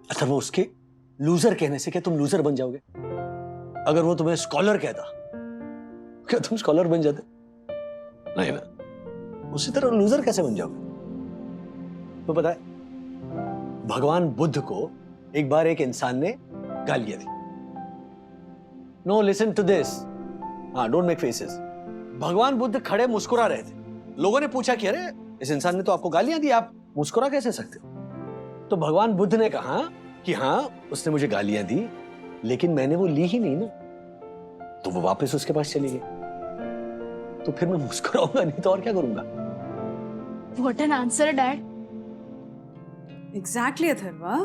अथर्वा, उसके लूजर कहने से क्या तुम लूजर बन जाओगे? अगर वो तुम्हें स्कॉलर कहता, क्या तुम स्कॉलर बन जाते? नहीं ना, उसी तरह लूजर कैसे बन जाओगे? तो पता है, भगवान बुद्ध को एक बार एक इंसान ने गालियां दी। No, listen to this. हाँ, डोंट मेक फेसेस। भगवान बुद्ध खड़े मुस्कुरा रहे थे। लोगों ने पूछा कि अरे इस इंसान ने तो आपको गालियां दी, आप मुस्कुरा कैसे सकते हो? तो भगवान बुद्ध ने कहा कि हाँ, उसने मुझे गालियां दी, लेकिन मैंने वो ली ही नहीं ना, तो वो वापस उसके पास चली गई। तो फिर मैं मुस्कुराऊंगा नहीं तो और क्या करूंगा? What an answer dad. Exactly Atharva,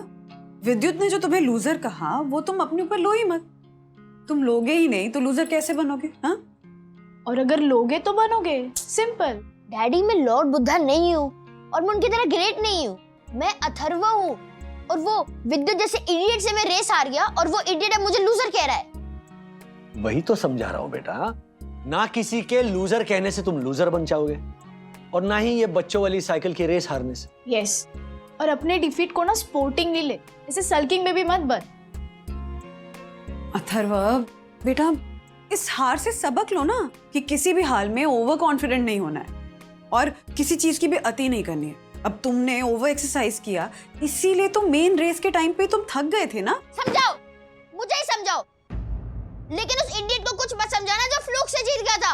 विद्युत ने जो तुम्हें लूजर कहा वो तुम अपने ऊपर लो ही मत। तुम लोगे ही नहीं तो लूजर कैसे बनोगे? हाँ, और अगर लोगे तो बनोगे, सिंपल। डैडी, मैं लॉर्ड बुद्धा नहीं हूँ और मैं उनकी तरह ग्रेट नहीं हूँ। मैं अथर्वा हूँ और वो विद्युत जैसे इडियट से मैं रेस हार गया और वो इडियट अब मुझे लूजर कह रहा है। वही तो समझा रहा हूं बेटा, ना किसी के लूजर कहने से तुम लूजर बन जाओगे और ना ही ये बच्चों वाली साइकिल की रेस हारने से। यस, और अपने डिफीट को ना स्पोर्टिंगली ले, ऐसे सल्किंग में भी मत बन। अथर्वा बेटा, इस हार से सबक लो ना कि किसी भी हाल में ओवर कॉन्फिडेंट नहीं होना है और किसी चीज की भी अति नहीं करनी है। अब तुमने ओवर एक्सरसाइज किया, इसीलिए तो मेन रेस के टाइम पे तुम थक गए थे ना। समझाओ, मुझे ही समझाओ। लेकिन उस इडियट को कुछ मत समझाना जो फ्लूक से जीत गया था।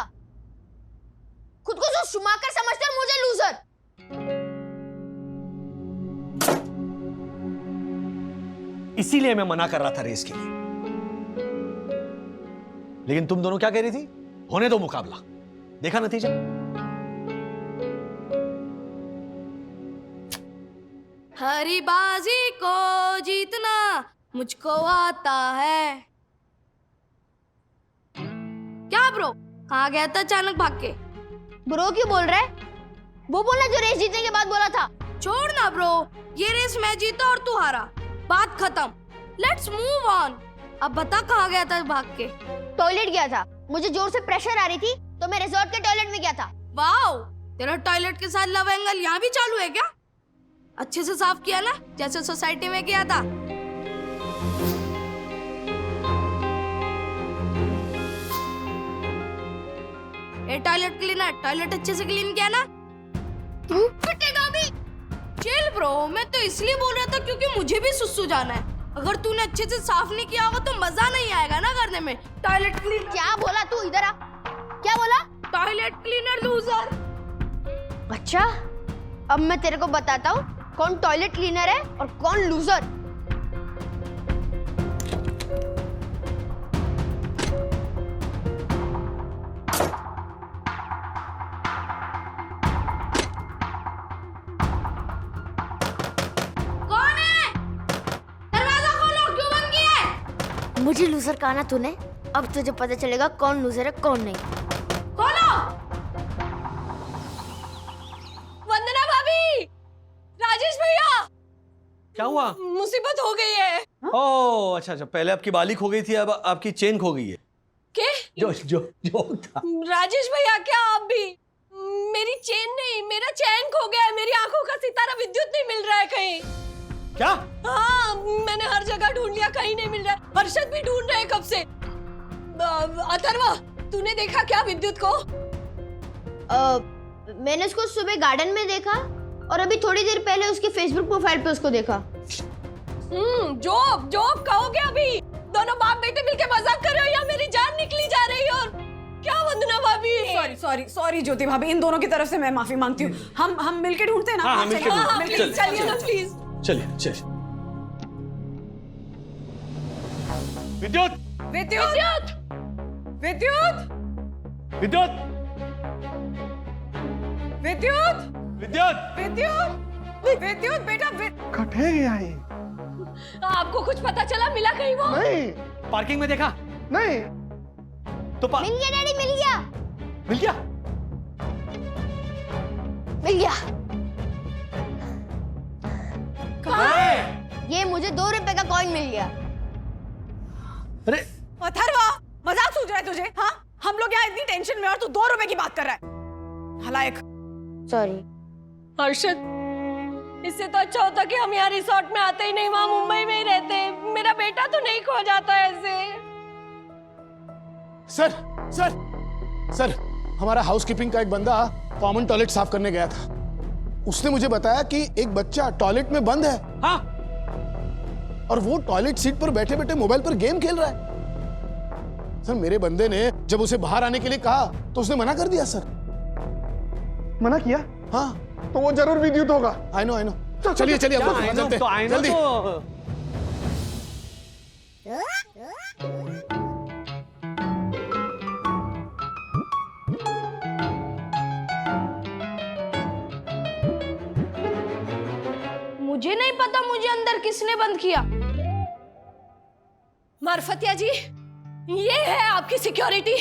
खुद को जो शुमाकर समझते हैं, मुझे लूजर। इसीलिए मैं मना कर रहा था रेस के लिए, लेकिन तुम दोनों क्या कह रही थी? होने दो मुकाबला, देखा नतीजा। हरी बाजी को जीतना मुझको आता है। क्या ब्रो, कहाँ गया था अचानक भाग के? ब्रो क्यों बोल रहा है? वो बोला जो रेस जीतने के बाद बोला था। छोड़ ना ब्रो, ये रेस मैं जीता और तू हारा, बात खत्म। Let's move on. अब बता कहाँ गया था भाग के? टॉयलेट गया था, मुझे जोर से प्रेशर आ रही थी तो मैं रिजॉर्ट के टॉयलेट में गया था। वाओ, तेरा टॉयलेट के साथ लव एंगल यहाँ भी चालू है क्या? अच्छे से साफ किया ना, जैसे सोसाइटी में किया था। ए टॉयलेट क्लीनर, टॉयलेट अच्छे से क्लीन किया ना? तू पिटेगा भी। चिल ब्रो, मैं तो इसलिए बोल रहा था क्योंकि मुझे भी सुसु जाना है। अगर तूने अच्छे से साफ नहीं किया होगा तो मजा नहीं आएगा ना करने में। Toilet cleaner. क्या बोला तू? इधर आ। क्या बोला? Toilet cleaner loser. अच्छा, अब मैं तेरे को बताता हूँ कौन टॉयलेट क्लीनर है और कौन लूजर। कौन है? दरवाजा खोलो, क्यों बंद किया है? मुझे लूजर कहा ना तूने, अब तुझे पता चलेगा कौन लूजर है कौन नहीं। खोलो। वंदना भाभी, राजेश भैया, क्या हुआ? मुसीबत हो गई है। ओह अच्छा अच्छा, पहले आपकी बाली खो गई थी, अब आपकी चेन खो गई है। के? जो जो जो था। राजेश भैया, क्या आप भी? मेरी चेन नहीं, मेरा चैन खो गया है। मेरी आंखों का सितारा विद्युत नहीं मिल रहा है कहीं। क्या? हाँ, मैंने हर जगह ढूंढ लिया, कहीं नहीं मिल रहा है। हर्षद भी ढूंढ रहे हैं कब से। अथर्वा, तूने देखा क्या विद्युत को? मैंने उसको सुबह गार्डन में देखा और अभी थोड़ी देर पहले उसके फेसबुक प्रोफाइल पे उसको देखा। जॉब जॉब कहोगे अभी? दोनों बाप बेटे मिलके मजाक कर रहे हो या मेरी जान निकली जा रही है? और क्या वंदना भाभी? सॉरी सॉरी सॉरी ज्योति भाभी, इन दोनों की तरफ से मैं माफी मांगती हूँ। हम मिलके ढूंढते हैं ना। हाँ, मिलके चलिए, ढूंढते हैं। प्लीज चलिए ना, प्लीज। चलिए चलिए। विद्युत विद्युत विद्युत विद्युत विद्युत विद्युत विद्युत विद्युत बेटा कटे गया ये? आपको कुछ पता चला? मिला कहीं वो? नहीं पार्किंग में देखा नहीं। तो मिल गया डैडी, मिल गया। मिल गया। मिल गया। कहाँ है? ये मुझे 2 रुपए का कॉइन मिल गया। अरे अथर्वा, मजाक सूझ रहा है तुझे? हाँ, हम लोग यहाँ इतनी टेंशन में और तू 2 रुपए की बात कर रहा है। हलायक। सॉरी। हर्षद, इससे तो अच्छा होता कि हम यहाँ रिसोर्ट में आते ही नहीं, वहाँ मुंबई में ही रहते। मेरा बेटा तो नहीं खो जाता ऐसे। सर सर सर, हमारा हाउसकीपिंग का एक बंदा कॉमन टॉयलेट साफ करने गया था। उसने मुझे बताया कि एक बच्चा टॉयलेट में बंद है। हाँ, और वो टॉयलेट सीट पर बैठे बैठे मोबाइल पर गेम खेल रहा है। सर, मेरे बंदे ने जब उसे बाहर आने के लिए कहा तो उसने मना कर दिया सर। मना किया? हाँ, तो वो जरूर विद्युत होगा। I know. चलिए चलिए, हम लोग चलते तो हैं, आई नो जल्दी। तो मुझे नहीं पता मुझे अंदर किसने बंद किया। मार्फतिया जी, ये है आपकी सिक्योरिटी।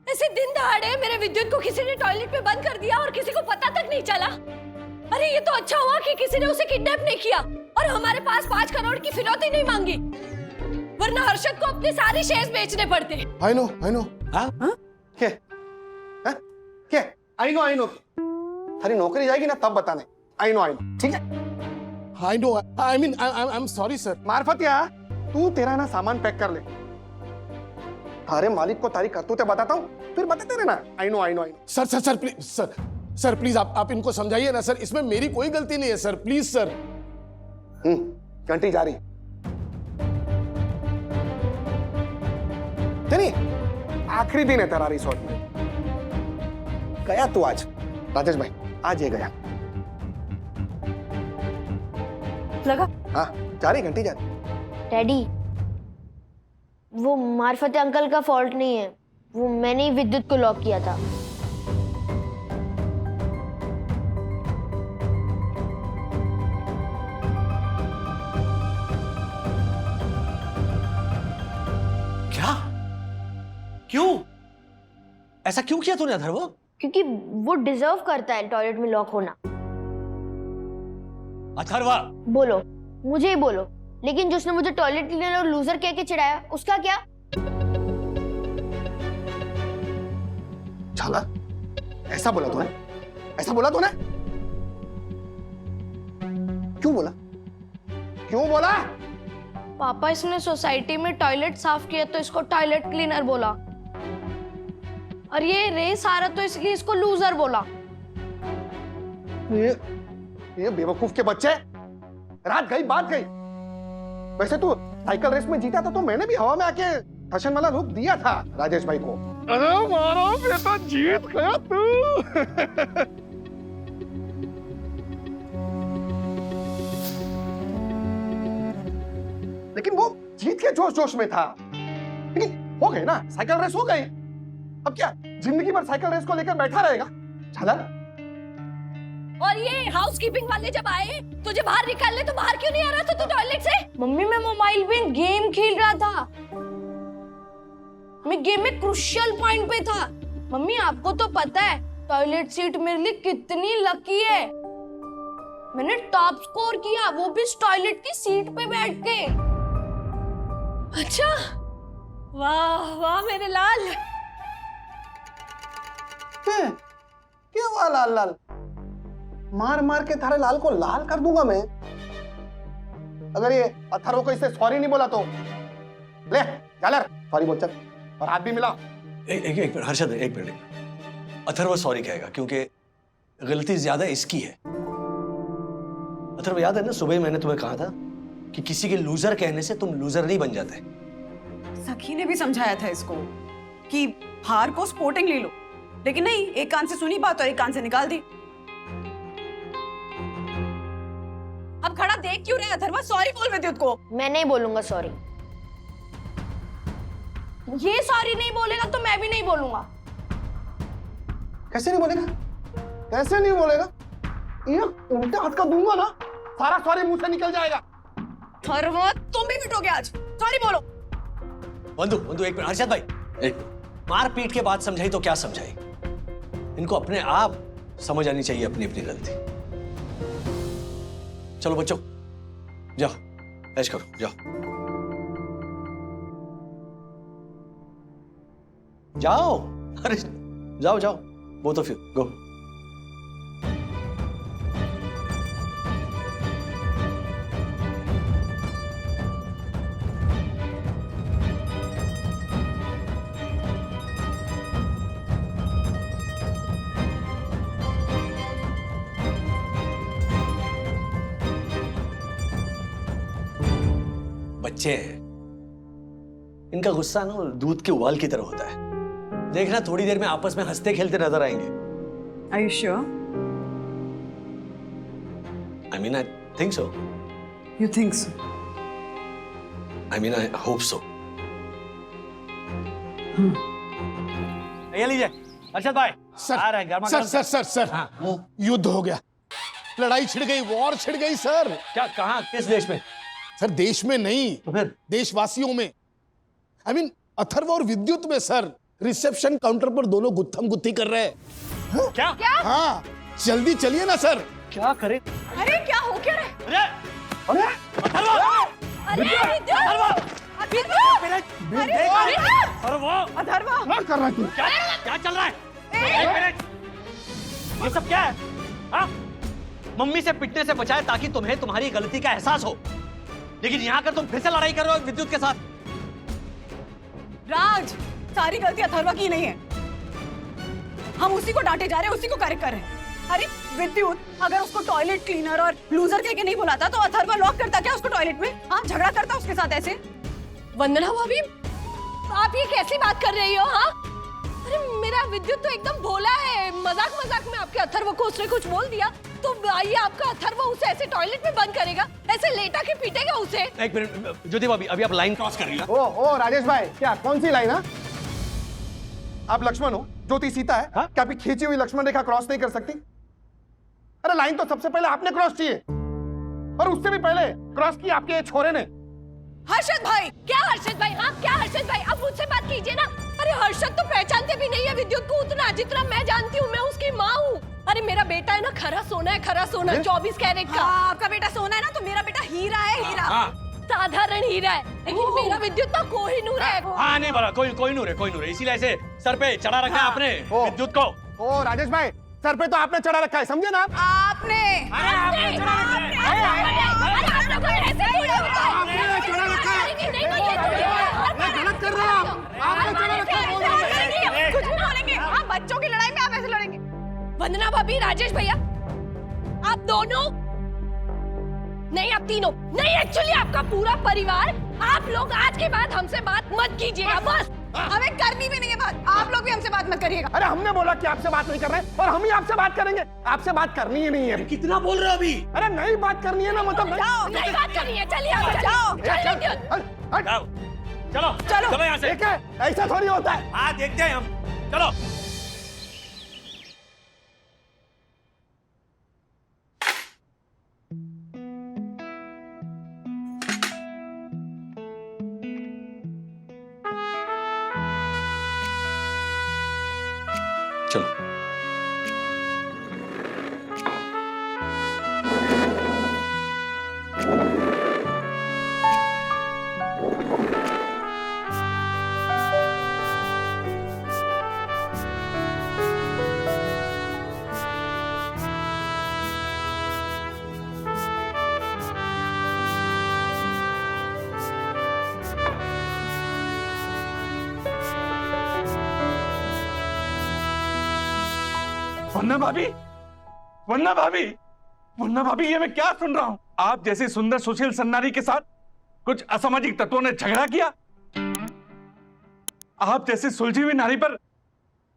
ऐसे दिन दहाड़े मेरे विद्युत को किसी ने टॉयलेट में बंद कर दिया और किसी को पता तक नहीं चला। अरे ये तो अच्छा हुआ कि किसी ने उसे किडनैप नहीं किया और हमारे पास 5 करोड़ की फिरौती नहीं मांगी, वरना हर्षद को अपने सारे शेयर्स बेचने पड़ते। I know. हाँ? क्या? क्या? I know. थारी नौकरी जाएगी ना तब बताने। I know. ठीक है। I know, I mean I am sorry sir. Marfatia, तू तेरा ना सामान पैक कर ले। थारे मालिक को तारी करतूतें बताता हूँ, फिर बताते रहना। I know. Sir please, sir please आप इनको समझाइए ना सर, इसमें मेरी कोई गलती नहीं है सर, प्लीज सर। घंटी जा रही। तेरी आखिरी दिन है तेरा रिसोर्ट में। गया तू आज? राजेश भाई, आज ये गया। लगा? हाँ, जा रही, घंटी जा रही। डैडी, वो मार्फत अंकल का फॉल्ट नहीं है, वो मैंने ही विद्युत को लॉक किया था। क्या? क्यों? ऐसा क्यों किया तूने अथर्व? क्योंकि वो डिजर्व करता है टॉयलेट में लॉक होना। अथर्वा, बोलो, मुझे ही बोलो, लेकिन जिसने मुझे टॉयलेट क्लीनर और लूजर कह के चिढ़ाया उसका क्या? झाला, ऐसा बोला तूने? ऐसा बोला तूने? क्यों बोला? क्यों बोला? पापा इसने सोसाइटी में टॉयलेट साफ किया तो इसको टॉयलेट क्लीनर बोला, और ये रेस आ रहा तो इसलिए इसको लूजर बोला। ये बेवकूफ के बच्चे, रात गई बात गई। वैसे तू साइकिल रेस में जीता था तो मैंने भी हवा में आके फैशन वाला लुक दिया था राजेश भाई को। अरे मारो बेटा, जीत गया तू। लेकिन वो जीत के जोश जोश में था। लेकिन हो गई ना, साइकिल रेस हो गई। अब क्या जिंदगी भर साइकिल रेस को लेकर बैठा रहेगा? चला। और ये हाउसकीपिंग वाले जब आए तुझे बाहर निकालने, तो बाहर क्यों नहीं आ रहा था तू टॉयलेट से? मम्मी मैं मोबाइल में गेम खेल रहा था, मैं गेम में क्रूशियल पॉइंट पे था। मम्मी आपको तो पता है टॉयलेट सीट मेरे लिए कितनी लकी है। मैंने टॉप स्कोर किया, वो भी टॉयलेट की सीट पे बैठ के। अच्छा, वाह वाह मेरे लाल। क्या हुआ लाल लाल? मार मार के थारे लाल को लाल कर दूंगा मैं। अगर ये अथर्व को इससे सॉरी नहीं बोला तो ले जालर सॉरी बोल चल, और हाथ भी मिला। एक मिनट हर्षद, एक मिनट। अथर्व सॉरी कहेगा क्योंकि गलती ज्यादा इसकी है। अथर्व याद है ना, सुबह मैंने तुम्हें कहा था कि किसी के लूजर कहने से तुम लूजर नहीं बन जाते। सखी ने भी समझाया था इसको कि हार को स्पोर्टिंग ले लो, लेकिन नहीं, एक कान से सुनी बात और एक कान से निकाल दी। अब खड़ा देख क्यों रहे अथर्व? सॉरी बोल विद्युत को। मैं नहीं बोलूंगा सॉरी। ये सॉरी नहीं बोलेगा तो मैं भी नहीं बोलूंगा। कैसे नहीं बोलेगा? कैसे नहीं बोलेगा? ये उल्टा हाथ का दूंगा ना, सारा सॉरी मुंह से निकल जाएगा। अथर्व तुम भी पिटोगे आज, सॉरी बोलो। बंधु बंधु एक मिनट, हर्षद भाई एक मार पीट के बात समझाई तो क्या समझाई? इनको अपने आप समझ आनी चाहिए अपनी अपनी गलती। चलो बच्चों जाओ, ऐश करो, जाओ जाओ। अरे जाओ जाओ, बोथ ऑफ यू गो। बच्चे हैं, इनका गुस्सा ना दूध के उबाल की तरह होता है। देखना थोड़ी देर में आपस में हंसते खेलते नजर आएंगे। Are you sure? I mean, I think so. You think so? I mean, I hope so. ये लीजिए अर्षद भाई। सर युद्ध हो गया, लड़ाई छिड़ गई, वॉर छिड़ गई सर। क्या? कहाँ? किस देश में? सर देश में नहीं तो फिर देशवासियों में। I mean, अथर्व और विद्युत में सर। रिसेप्शन काउंटर पर दोनों गुत्थम गुत्थी कर रहे हैं। क्या? हाँ, जल्दी चलिए ना सर। क्या करे? अरे क्या हो क्या रहा है? अरे अरे क्या कर रहा है तू? क्या चल रहा है? एक मिनट, ये सब क्या है? हाँ? मम्मी से पिटने से बचाए ताकि तुम्हें तुम्हारी गलती का एहसास हो, लेकिन यहाँ कर तुम फिर से लड़ाई कर रहे हो विद्युत के साथ। राज, सारी गलती अथर्व की नहीं है, हम उसी को डांटे जा रहे हैं, उसी को करेक्ट कर रहे हैं। अरे विद्युत, अगर उसको टॉयलेट क्लीनर और लूजर कह के नहीं बुलाता तो अथर्व लॉक करता क्या उसको टॉयलेट में? हाँ, झगड़ा करता उसके साथ ऐसे। वंदना भाभी, आप ये कैसी बात कर रही हो? हाँ, अरे मेरा विद्युत तो एकदम भोला है। मजाक मजाक में आपके अथर्व को उसने कुछ बोल दिया तो आइए आपका अथर्व उसे ऐसे टॉयलेट में बंद करेगा, ऐसे लेटा के पीटेगा उसे। एक मिनट ज्योति भाभी, अभी आप लाइन क्रॉस कर रही है। ओ राजेश भाई, क्या कौन सी लाइन है? आप लक्ष्मण हो, ज्योति सीता है। क्या आपकी खींची हुई लक्ष्मण रेखा क्रॉस नहीं कर सकती? अरे लाइन तो सबसे पहले आपने क्रॉस किए, और उससे भी पहले क्रॉस की आपके छोरे ने। हर्षद भाई, क्या हर्षद भाई? हाँ क्या हर्षद भाई, अब मुझसे बात कीजिए ना। अरे हर्षद तो पहचानते भी नहीं है विद्युत को उतना जितना मैं जानती हूँ, मैं उसकी माँ हूँ। अरे मेरा बेटा है ना, खरा सोना है, खरा सोना, 24 कैरेट का। आपका बेटा सोना है ना, तो मेरा बेटा हीरा है, हीरा। साधारण हीरा है, लेकिन मेरा विद्युत ना कोहिनूर है। हाँ नहीं बोला, कोई नूर है, इसीलिए ऐसे सर पे चढ़ा रखा है आपने ओ। विद्युत को। ओ राजेश भाई, सर पे तो आपने चढ़ा रखा है, समझे ना आप? आपने आपने चढ़ा रखा है। ये गलत कर रहे हो आप। आपने चढ़ा रखा है, बोल रहे हैं। कुछ भी बोलेंगे। आप बच्चों की लड़ाई में आप ऐसे लड़ेंगे? वंदना भाभी, राजेश भैया, आप दोनों नहीं, आप तीनों नहीं, एक्चुअली आपका पूरा परिवार, आप लोग आज के बाद हमसे बात मत कीजिएगा, बस। हमें करनी भी नहीं है बात, आप लोग भी हमसे बात मत करिएगा। अरे हमने बोला कि आपसे बात नहीं कर रहे और हम ही आपसे बात करेंगे। आपसे बात करनी ही नहीं है। कितना बोल रहे हो अभी? अरे नहीं बात करनी है ना, मतलब जाओ, नहीं बात करनी है, चलिए आप जाओ, चल विद्युत। जाओ, चलो चलो चलो यहाँ से। ठीक है, ऐसा थोड़ी होता है। हाँ देखते हैं हम, चलो। चलो। वन्ना भाभी, वन्ना भाभी, वन्ना भाभी, ये मैं क्या सुन रहा हूं? आप जैसी सुंदर सुशील सन्नारी के साथ कुछ असामाजिक तत्वों ने झगड़ा किया। आप जैसी सुलझी हुई नारी पर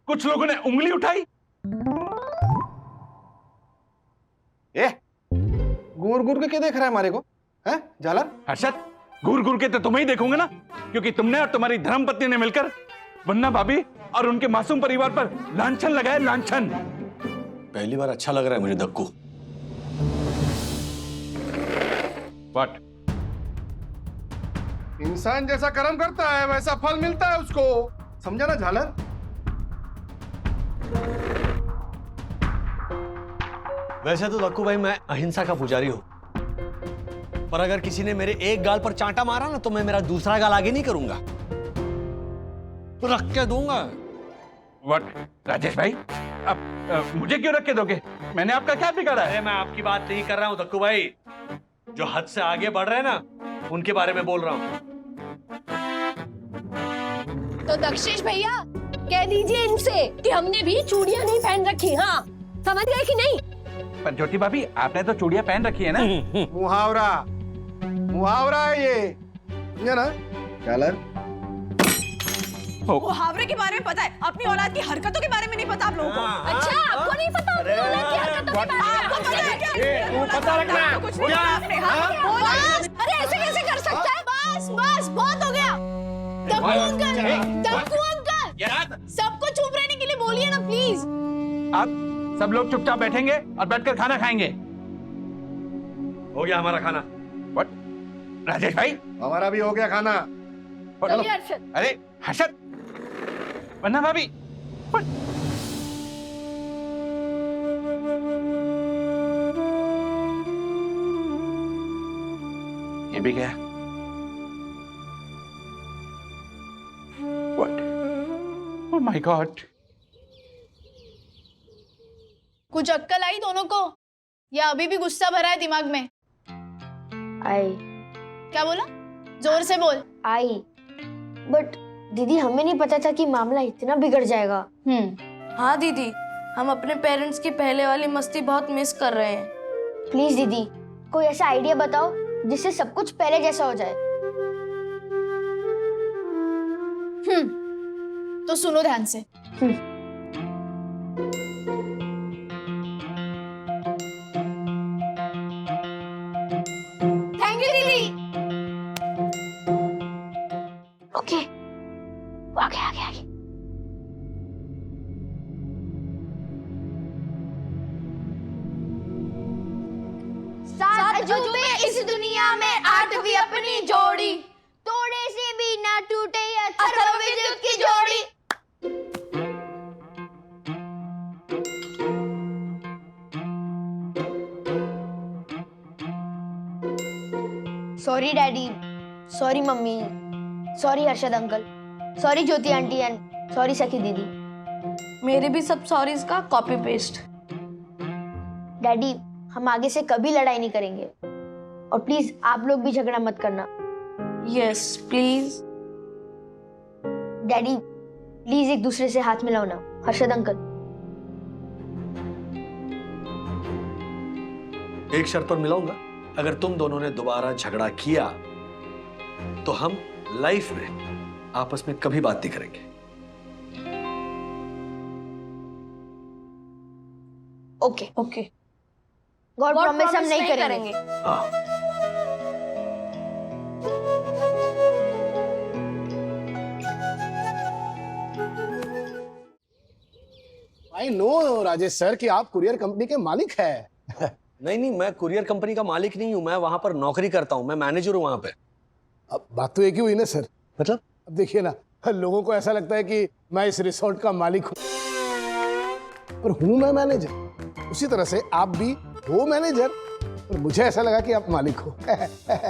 कुछ लोगों ने उंगली उठाई। घूर घूर के क्या देख रहा है हमारे को, हैं झालर? हर्षद, घूर घूर के तो तुम्हें ही देखूंगा ना, क्योंकि तुमने और तुम्हारी धर्मपत्नी ने मिलकर वन्ना भाभी और उनके मासूम परिवार पर लांछन लगाया, लांछन। पहली बार अच्छा लग रहा है मुझे दक्कू। व्हाट? इंसान जैसा कर्म करता है वैसा फल मिलता है उसको, समझा ना झालर? वैसे तो दक्कू भाई मैं अहिंसा का पुजारी हूं, पर अगर किसी ने मेरे एक गाल पर चांटा मारा ना तो मैं मेरा दूसरा गाल आगे नहीं करूंगा, रख के दूंगा। व्हाट? राजेश भाई, अब मुझे क्यों रख के दोगे? मैंने आपका क्या बिगाड़ा है? अरे मैं आपकी बात नहीं कर रहा हूं दक्कू भाई, जो हद से आगे बढ़ रहे हैं ना उनके बारे में बोल रहा हूं। तो दक्षेश भैया कह दीजिए इनसे कि हमने भी चूड़ियां नहीं पहन रखी, हाँ समझ गए कि नहीं? पर ज्योति भाभी, आपने तो चूड़ियां पहन रखी है ना? मुहावरा, मुहावरा है ये, समझा ना झालर? मुहावरे के बारे में पता है, अपनी औलाद की हरकतों के बारे में नहीं पता आप लोगों को। अच्छा, आपको नहीं पता अपनी औलाद की हरकतों के बारे में? आपको पता है क्या? तू पता रखना। कुछ नहीं पता आपने, हाँ? बोला। अरे ऐसे कैसे कर सकता है? बस बस बहुत हो गया। दक्कू अंकल, दक्कू अंकल, सबको चुप रहने के लिए बोलिए ना प्लीज। आप सब लोग चुपचाप बैठेंगे और बैठकर खाना खाएंगे। हो गया हमारा खाना। व्हाट? राजेश भाई, हमारा भी हो गया खाना। चलिए हर्षद। अरे हर्षद, वन्ना भाभी, व्हाट? ये भी गया। व्हाट? Oh my God. कुछ अक्कल आई दोनों को या अभी भी गुस्सा भरा है दिमाग में? आई क्या बोला? जोर से बोल। आई बट दीदी, हमें नहीं पता था कि मामला इतना बिगड़ जाएगा। हाँ दीदी, हम अपने पेरेंट्स की पहले वाली मस्ती बहुत मिस कर रहे हैं। प्लीज दीदी, कोई ऐसा आइडिया बताओ जिससे सब कुछ पहले जैसा हो जाए। तो सुनो ध्यान से। थैंक यू दीदी। ओके, आगे आगे आगे। सात अजूबे इस दुनिया में, आठवीं अपनी जोड़ी, तोड़े से भी ना टूटे अथर्व विद्युत की जोड़ी। Sorry daddy, sorry mummy, sorry Harshad uncle, sorry Jyoti aunty and sorry सखी दीदी। मेरे भी सब सॉरीज का कॉपी पेस्ट। डैडी हम आगे से कभी लड़ाई नहीं करेंगे और प्लीज आप लोग भी झगड़ा मत करना। Yes please. डैडी प्लीज एक दूसरे से हाथ मिलाओ ना। हर्षद अंकल। एक शर्त पर मिलाऊंगा, अगर तुम दोनों ने दोबारा झगड़ा किया तो हम लाइफ में आपस में कभी बात नहीं करेंगे। Okay okay. गॉड प्रॉमिस हम नहीं करेंगे। हाँ। आई नो राजेश सर कि आप कुरियर कंपनी के मालिक हैं। नहीं नहीं, मैं कुरियर कंपनी का मालिक नहीं हूं, मैं वहां पर नौकरी करता हूं, मैं मैनेजर हूं वहां पे। अब बात तो एक ही हुई ना सर। मतलब? अब देखिए ना, लोगों को ऐसा लगता है कि मैं इस रिसोर्ट का मालिक हूं, पर हूं मैं मैनेजर। उसी तरह से आप भी हो मैनेजर, पर मुझे ऐसा लगा कि आप मालिक हो।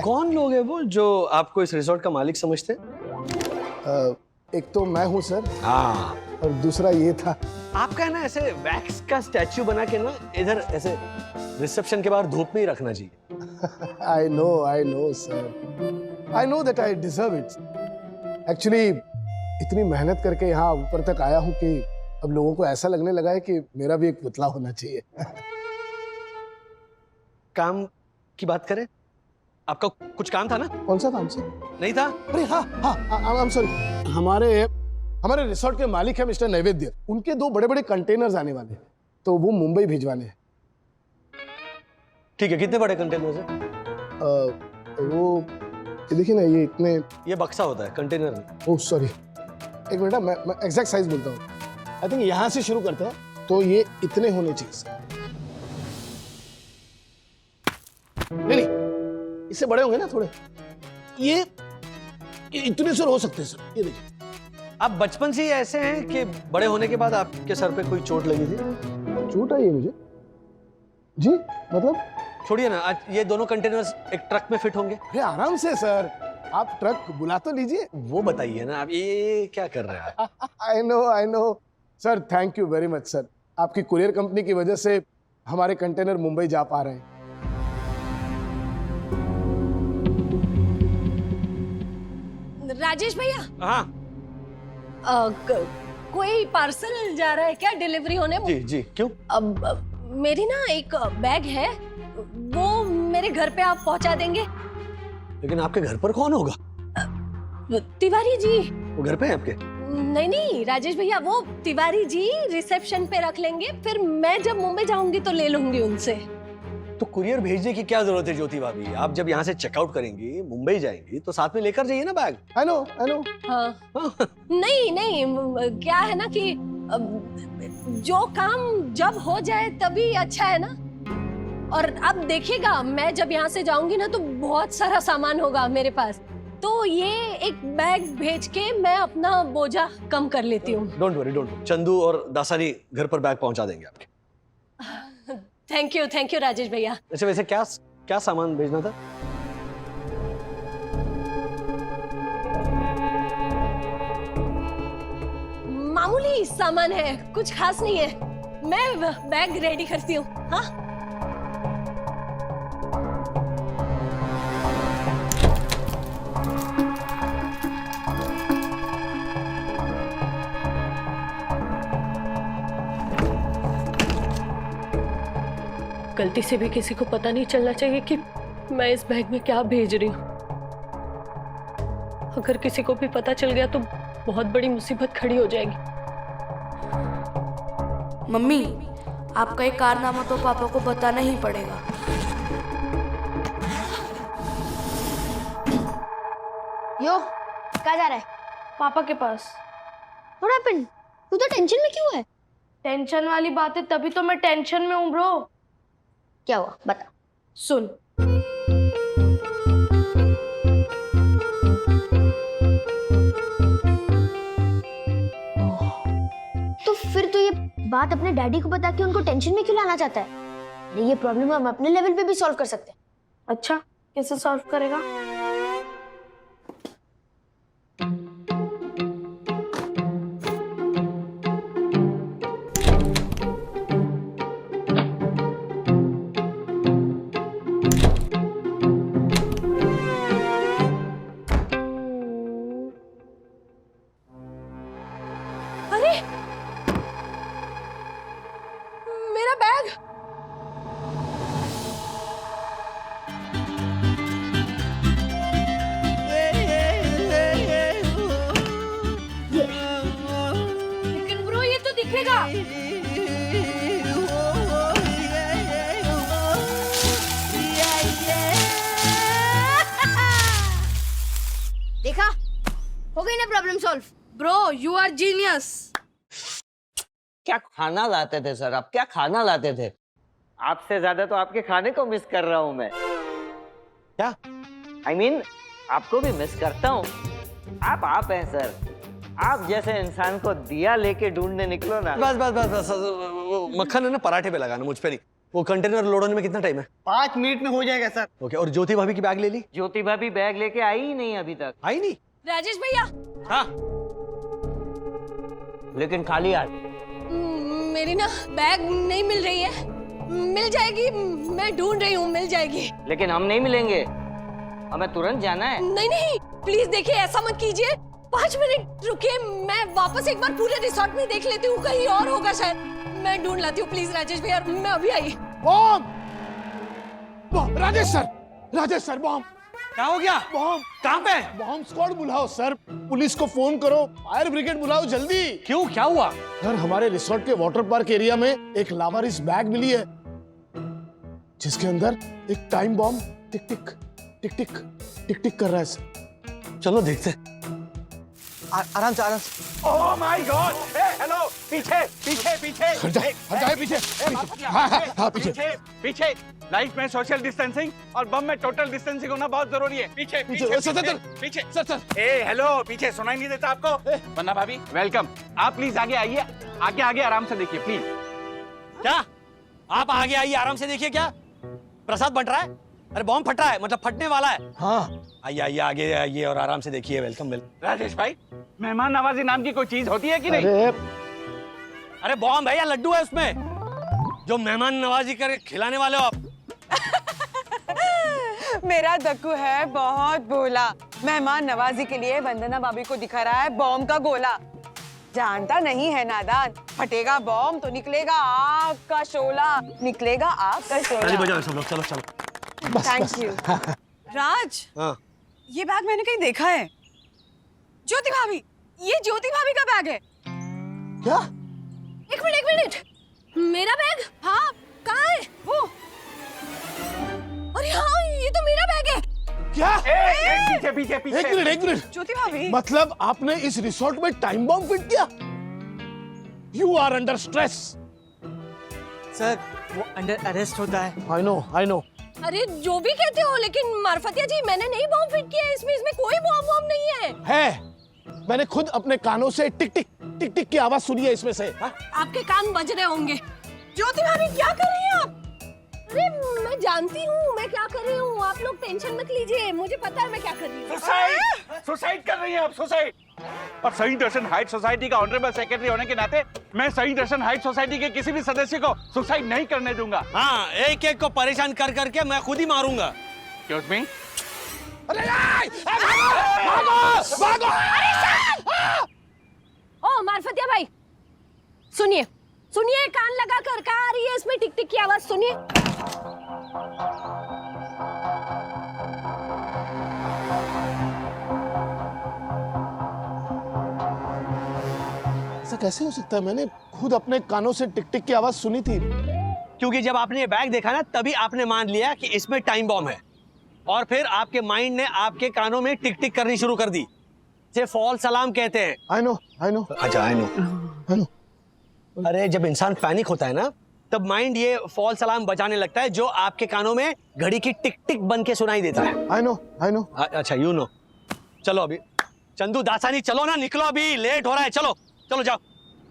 कौन लोग हैं वो जो आपको इस रिसोर्ट का मालिक समझते हैं? एक तो मैं हूं सर, हाँ, और दूसरा ये था। आपका है ना ऐसे वैक्स का स्टैच्यू बना के ना इधर ऐसे रिसेप्शन के बाहर धूप में ही रखना चाहिए। I know sir. I know that I deserve it. Actually, इतनी मेहनत करके यहाँ ऊपर तक आया हूँ कि अब लोगों को ऐसा लगने लगा है कि मेरा भी एक पुतला होना चाहिए। काम की बात करें, आपका कुछ काम था ना? कौन सा काम से? नहीं था? अरे हाँ, आई एम सॉरी। हमारे रिसोर्ट के मालिक है मिस्टर नैवेद्य, उनके 2 बड़े-बड़े कंटेनर्स आने वाले हैं, तो वो मुंबई भिजवाने हैं। ठीक है, कितने बड़े कंटेनर है? वो ये देखिए ना, ये इतने। ये बक्सा होता है, कंटेनर नहीं। ओह सॉरी, एक मिनट, मैं एग्जैक्ट साइज बोलता हूँ। आई थिंक यहाँ से शुरू करते हैं, तो ये इतने होने चाहिए। नहीं, इससे बड़े होंगे ना थोड़े। ये इतने सर हो सकते हैं सर, ये देखिए। आप बचपन से ही ऐसे हैं कि बड़े होने के बाद आपके सर पे कोई चोट लगी थी? चोट आई है मुझे? जी, मतलब? छोड़िए ना, आज ये दोनों कंटेनर्स एक ट्रक में फिट होंगे। अरे आराम से सर, आप ट्रक बुला तो लीजिए। वो बताइए ना, आप ये क्या कर रहे हैं? I know sir, thank you very much sir. आपकी कुरियर कंपनी की वजह से हमारे कंटेनर मुंबई जा पा रहे हैं। राजेश भैया, हाँ कोई पार्सल जा रहा है क्या डिलीवरी होने? जी जी, क्यों? अब मेरी ना एक बैग है, वो मेरे घर पे आप पहुंचा देंगे? लेकिन आपके घर पर कौन होगा? तिवारी जी। वो घर पे है आपके? नहीं राजेश भैया, वो तिवारी जी रिसेप्शन पे रख लेंगे, फिर मैं जब मुंबई जाऊंगी तो ले लूंगी उनसे। तो कुरियर भेजने की क्या जरूरत है ज्योति भाभी? आप जब यहाँ से चेकआउट करेंगी, मुंबई जाएंगी, तो साथ में लेकर जाइए ना बैग। आई नो। हाँ। नहीं, क्या है ना कि जो काम जब हो जाए तभी अच्छा है ना। और अब देखिएगा, मैं जब यहाँ से जाऊंगी ना तो बहुत सारा सामान होगा मेरे पास, तो ये एक बैग भेज के मैं अपना बोझा कम कर लेती हूँ। डोंट वरी, चंदू और दासानी घर पर बैग पहुंचा देंगे आपके। थैंक यू राजेश भैया। अच्छा, वैसे क्या सामान भेजना था? मामूली सामान है, कुछ खास नहीं है। मैं बैग रेडी करती हूँ। हाँ, गलती से भी किसी को पता नहीं चलना चाहिए कि मैं इस बैग में क्या भेज रही हूँ। अगर किसी को भी पता चल गया तो बहुत बड़ी मुसीबत खड़ी हो जाएगी। मम्मी, आपका एक कारनामा तो पापा को बताना ही पड़ेगा। यो कहाँ जा रहा है? पापा के पास। What happened? तू तो टेंशन में क्यों है? टेंशन वाली बात है, तभी तो मैं टेंशन में हूँ ब्रो। क्या हुआ बता। सुन, तो फिर तो ये बात अपने डैडी को बता के उनको टेंशन में क्यों लाना चाहता है? अरे ये प्रॉब्लम हम अपने लेवल पे भी सॉल्व कर सकते हैं। अच्छा कैसे सॉल्व करेगा? हो गई ना problem solve. Bro you are genius. क्या खाना लाते थे सर आप, क्या खाना लाते थे? आपसे ज्यादा तो आपके खाने को मिस कर रहा हूं मैं। क्या? I mean, आपको भी मिस करता हूँ। आप हैं सर। आप जैसे इंसान को दिया लेके ढूंढने निकलो ना। बस बस बस बस वो मक्खन है ना पराठे पे लगाना, मुझ पे नहीं। वो कंटेनर लोड होने में कितना टाइम है? 5 मिनट में हो जाएगा सर। ओके, और ज्योति भाभी की बैग ले ली? ज्योति भाभी बैग लेके आई ही नहीं अभी तक। आई नहीं? राजेश भैया हाँ। लेकिन खाली हाथ। मेरी ना बैग नहीं मिल रही है। मिल जाएगी, मैं ढूंढ रही हूँ, मिल जाएगी। लेकिन हम नहीं मिलेंगे, हमें तुरंत जाना है। नहीं नहीं प्लीज देखिए, ऐसा मत कीजिए। 5 मिनट रुकिए, मैं वापस एक बार पूरे रिसोर्ट में देख लेती हूँ, कहीं और होगा शायद। मैं ढूंढ लाती हूँ, प्लीज राजेश भैया, मैं अभी आई। बॉम्ब! Rajesh sir bomb! क्या हो गया? बॉम्ब! कहाँ पे? बॉम्ब स्क्वाड बुलाओ सर, पुलिस को फोन करो, फायर ब्रिगेड बुलाओ जल्दी। क्यों, क्या हुआ? सर हमारे रिसोर्ट के वाटर पार्क एरिया में एक लावारिस बैग मिली है, जिसके अंदर एक टाइम बॉम्ब टिक टिक टिक टिक टिक टिक कर रहा है सर। चलो देखते हैं। आराम से, आराम से। Oh my God! हेलो, पीछे पीछे पीछे। हट जाए पीछे। हाँ पीछे। पीछे। लाइफ में सोशल डिस्टेंसिंग और बम में टोटल डिस्टेंसिंग होना बहुत जरूरी है। पीछे पीछे पीछे। सर। ए हेलो, पीछे सुनाई नहीं देता आपको? वन्ना भाभी वेलकम। आप प्लीज आगे आइए, आगे आगे आराम से देखिए प्लीज। क्या? आप आगे आइए, आराम से देखिए। क्या प्रसाद बंट रहा है? अरे बॉम्ब फट रहा है, मतलब फटने वाला है। हाँ आइए आइए, आगे आइए और आराम से देखिए। Welcome welcome. राजेश भाई, मेहमान नवाजी नाम की कोई चीज होती है कि नहीं? अरे बॉम्ब है या लड्डू है उसमें, जो मेहमान नवाजी कर खिलाने वाले हो आप? मेरा दक्कू है बहुत भोला, मेहमान नवाजी के लिए वंदना भाभी को दिखा रहा है बॉम्ब का गोला। जानता नहीं है नादान, फटेगा बॉम्ब तो निकलेगा आग का शोला, निकलेगा आग का ताली शोला। बजाओ सब लोग, चलो चलो। Thank you. राज, हाँ ये बैग मैंने कहीं देखा है। ज्योति भाभी, ये ज्योति भाभी का बैग है। क्या? एक मिनट, मेरा बैग? हाँ, कहाँ है वो? अरे हाँ, ये तो मेरा बैग है। क्या? पीछे पीछे पीछे। एक मिनट। ज्योति भाभी, मतलब आपने इस रिसोर्ट में टाइम बॉम्ब फिट किया? You are under stress. Sir वो अंडर अरेस्ट होता है। I know. अरे जो भी कहते हो, लेकिन मार्फतिया जी मैंने नहीं बॉम्ब फिट किया है इसमें कोई बॉम्ब नहीं है। मैंने खुद अपने कानों से टिक टिक टिक टिक की आवाज सुनी है इसमें से। हा? आपके कान बज रहे होंगे। ज्योति भाभी क्या कर रही हैं आप? अरे मैं जानती हूँ मैं क्या कर रही हूँ, आप लोग टेंशन मत लीजिए, मुझे पता है मैं क्या कर रही हूँ। सुसाइड कर रही हैं आप, सुसाइड। और सही दर्शन हाइट सोसाइटी का ऑनरेबल सेक्रेटरी होने के नाते मैं सही दर्शन हाइट सोसाइटी के किसी भी सदस्य को सुसाइड नहीं करने दूंगा। हाँ, एक एक को परेशान कर करके मैं खुद ही मारूंगा। क्यों मी? अरे भागो! ओ मार्फतिया भाई, सुनिए, कान लगा कर, कहाँ आ रही है इसमें टिक टिक की आवाज, सुनिए। ऐसा कैसे हो सकता है? मैंने खुद अपने कानों से टिक टिक की आवाज सुनी थी। क्योंकि जब आपने ये बैग देखा ना, तभी आपने मान लिया कि इसमें टाइम बॉम्ब है, और फिर आपके माइंड ने आपके कानों में टिक टिक करनी शुरू कर दी। इसे फॉल्स अलार्म कहते हैं। I know. अच्छा, आई नो। अरे जब इंसान पैनिक होता है ना, तब माइंड ये फॉल्स अलार्म बजाने लगता है, जो आपके कानों में घड़ी की टिक टिक बन के सुनाई देता है। I no. अच्छा, यू नो। चलो अभी चंदू दासानी, चलो ना, निकलो, अभी लेट हो रहा है। चलो चलो, जाओ,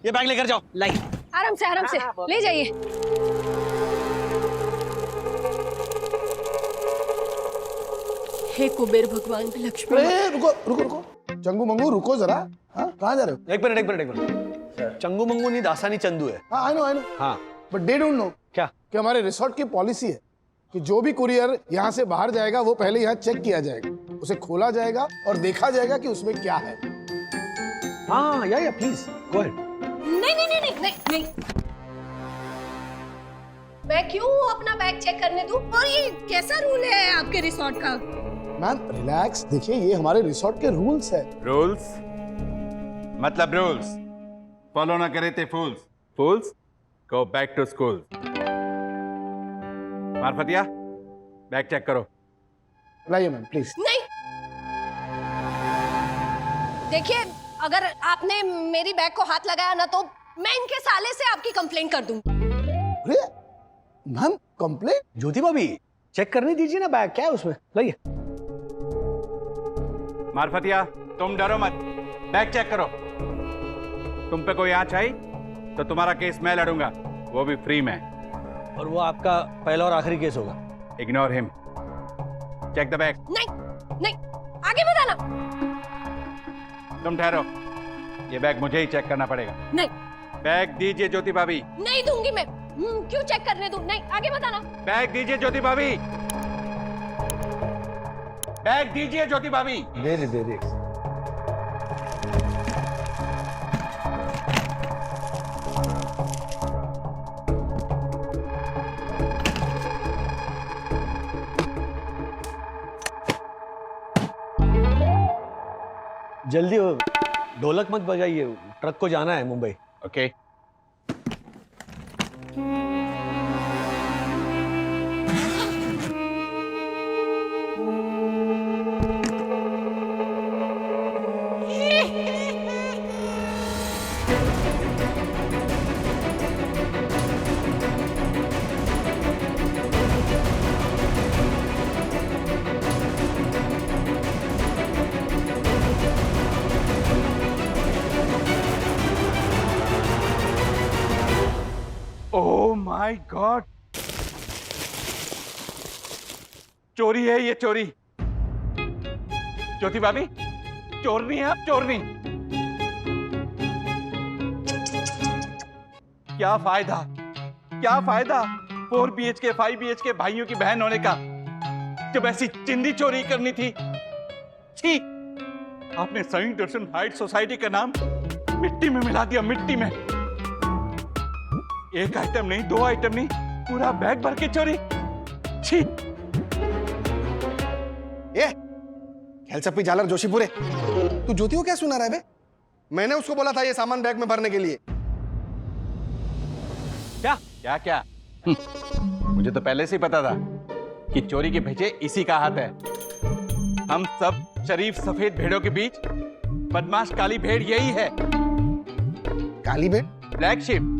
ये बैग लेकर जाओ। लाई, आराम से ले जाइए। हे कुबेर भगवान लक्ष्मी। अरे रुको चंगू मंगू, रुको जरा। हाँ, कहाँ जा रहे हो? एक मिनट। चंगू मंगू नहीं, दासानी चंदू है। हाँ, आई नो। हाँ, बट दे डोंट नो क्या? कि हमारे रिसोर्ट की पॉलिसी है कि जो भी कुरियर यहाँ से बाहर जाएगा वो पहले यहाँ चेक किया जाएगा, उसे खोला जाएगा और देखा जाएगा कि उसमें क्या है। हाँ, या प्लीज गो अहेड। नहीं। मैं क्यों अपना बैग चेक करने दूं? और ये कैसा रूल है आपके रिसोर्ट का? मैम रिलैक्स, देखिए ये हमारे रिसोर्ट के रूल्स है। रूल्स मतलब रूल्स फॉलो ना करे थे fools go back to school. Marfatia, bag check करो। लाइए मैम प्लीज। नहीं, देखिए, अगर आपने मेरी बैग को हाथ लगाया ना तो मैं इनके साले से आपकी कंप्लेंट कर दूंगी। अरे मैम, कंप्लेंट? ज्योति भाभी चेक करने दीजिए ना बैग, क्या है उसमें, लाइए। मार्फतिया, तुम डरो मत, बैग चेक करो। तुम पे कोई आँच आई तो तुम्हारा केस मैं लड़ूंगा, वो भी फ्री में। और वो आपका पहला और आखिरी केस होगा। Ignore him, check the bag. नहीं नहीं, आगे मत आना। तुम ठहरो, ये बैग मुझे ही चेक करना पड़ेगा। नहीं बैग दीजिए ज्योति भाभी। नहीं दूंगी मैं। क्यों चेक करने दूं? नहीं, आगे मत आना। बैग दीजिए ज्योति भाभी, बैग दीजिए ज्योति भाभी। दे दे। जल्दी हो, ढोलक मत बजाइए, ट्रक को जाना है Mumbai. Okay. Oh my God, चोरी है ये, चोरी। ज्योति भाभी, चोरनी है आप, चोरनी। क्या फायदा, क्या फायदा 4 BHK 5 BHK भाइयों की बहन होने का, जब ऐसी चिंदी चोरी करनी थी। छी, आपने सेंट दर्शन हाइट सोसाइटी का नाम मिट्टी में मिला दिया, मिट्टी में। एक आइटम नहीं, 2 आइटम नहीं, पूरा बैग भर के चोरी। छी। ये खेलचप्पी जालर जोशीपुरे, तू ज्योति को क्या सुना रहा है बे? मैंने उसको बोला था ये सामान बैग में भरने के लिए। क्या क्या क्या? मुझे तो पहले से ही पता था कि चोरी के पीछे इसी का हाथ है। हम सब शरीफ सफेद भेड़ों के बीच बदमाश काली भेड़ यही है। काली भेड़? Black ship.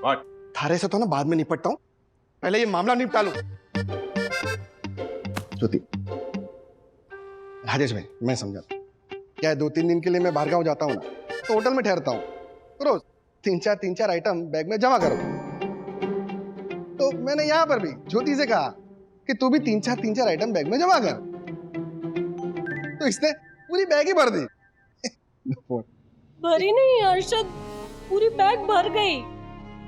व्हाट? थारे से तो ना बाद में निपटता हूं, पहले ये मामला निपटा लूं। ज्योति, राजेश भाई, मैं समझाता हूं। क्या है, 2-3 दिन के लिए मैं बाहर गांव जाता हूं ना, तो होटल में ठहरता हूं। रोज 3-4 आइटम बैग में जमा करो। तो मैंने यहां पर भी ज्योति से कहा कि तू भी 3-4 आइटम बैग में जमा कर, तो इसने पूरी बैग ही भर दी। भरी नहीं अर्शद, पूरी बैग भर गई।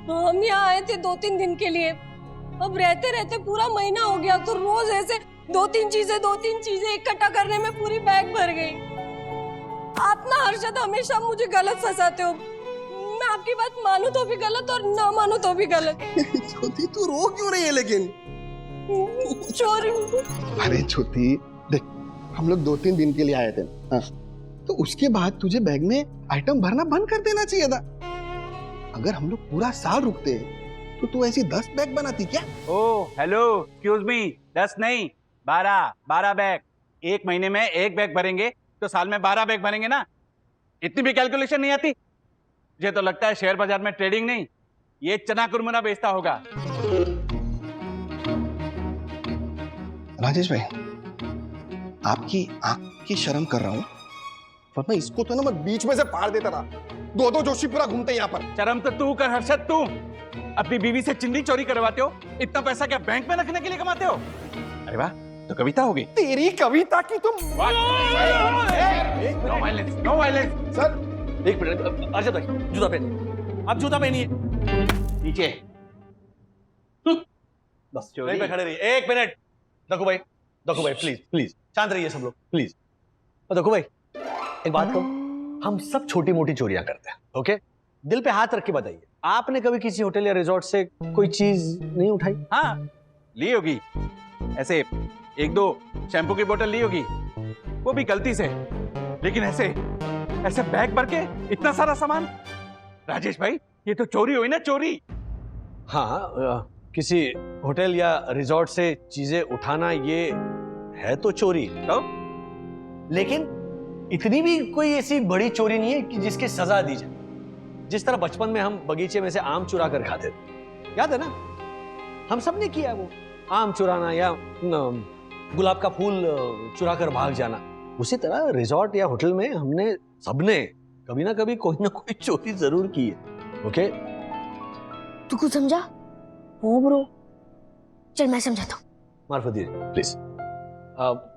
हम यहाँ आए थे 2-3 दिन के लिए, अब रहते रहते पूरा महीना हो गया, तो रोज ऐसे 2-3 चीजें इकट्ठा करने में पूरी बैग भर गई। आप ना अर्शद हमेशा मुझे गलत फंसाते हो। मैं आपकी बात मानूं तो भी गलत और ना मानूं तो भी गलत। ज्योति, तू रो क्यों रही है लेकिन? चोरी। अरे ज्योति देख, हम लोग 2-3 दिन के लिए आए थे, हाँ, तो उसके बाद तुझे बैग में आइटम भरना बंद कर देना चाहिए था। अगर हम लोग पूरा साल रुकते तो तू ऐसी 10 बैग बनाती क्या? ओह हेलो, एक्सक्यूज मी, 10 नहीं 12 बैग। एक महीने में 1 बैग भरेंगे तो साल में 12 बैग भरेंगे ना। इतनी भी कैलकुलेशन नहीं आती? मुझे तो लगता है शेयर बाजार में ट्रेडिंग नहीं, ये चना कुरमुरा बेचता होगा। राजेश भाई, आपकी आंख की शर्म कर रहा हूँ, वरना इसको तो ना मैं बीच में से फाड़ देता था। 2-2 जोशीपुरा घूमते यहाँ पर। शर्म तो तू कर हर्षद, तू अपनी बीवी से चिंदी चोरी करवाते हो, इतना पैसा क्या बैंक में रखने के लिए कमाते हो? अरे वाह, तो कविता होगी। तेरी कविता की तुम। No violence, no violence. Sir एक मिनट, अर्षद भाई जूता पहनिए, आप जूता पहनिए। नीचे बस वहीं पे खड़े रहिए। 1 मिनट, दक्कू भाई प्लीज शांत रहिए सब लोग, प्लीज। और दक्कू भाई, एक बात कहूं, हम सब छोटी मोटी चोरियां करते हैं, ओके? दिल पे हाथ रख के बताइए, आपने कभी किसी होटल या रिजॉर्ट से कोई चीज नहीं उठाई? हाँ, ली होगी, ऐसे 1-2 शैम्पू की बोतल ली होगी, वो भी गलती से। लेकिन ऐसे बैग भर के इतना सारा सामान, राजेश भाई ये तो चोरी हुई ना, चोरी। हाँ, किसी होटल या रिजॉर्ट से चीजें उठाना ये है तो चोरी। तो लेकिन इतनी भी कोई ऐसी बड़ी चोरी नहीं है कि जिसकी सजा दी जाए। जिस तरह बचपन में हम बगीचे में से आम चुरा कर खाते थे, याद है ना? हम सब ने किया वो, आम चुराना या गुलाब का फूल चुरा कर भाग जाना। उसी तरह रिजॉर्ट या होटल में हमने सबने कभी ना कभी कोई ना कोई चोरी जरूर की है। ओके? तू कुछ समझा? हो ब्रो, चल मैं समझाता हूँ। मार्फती प्लीज,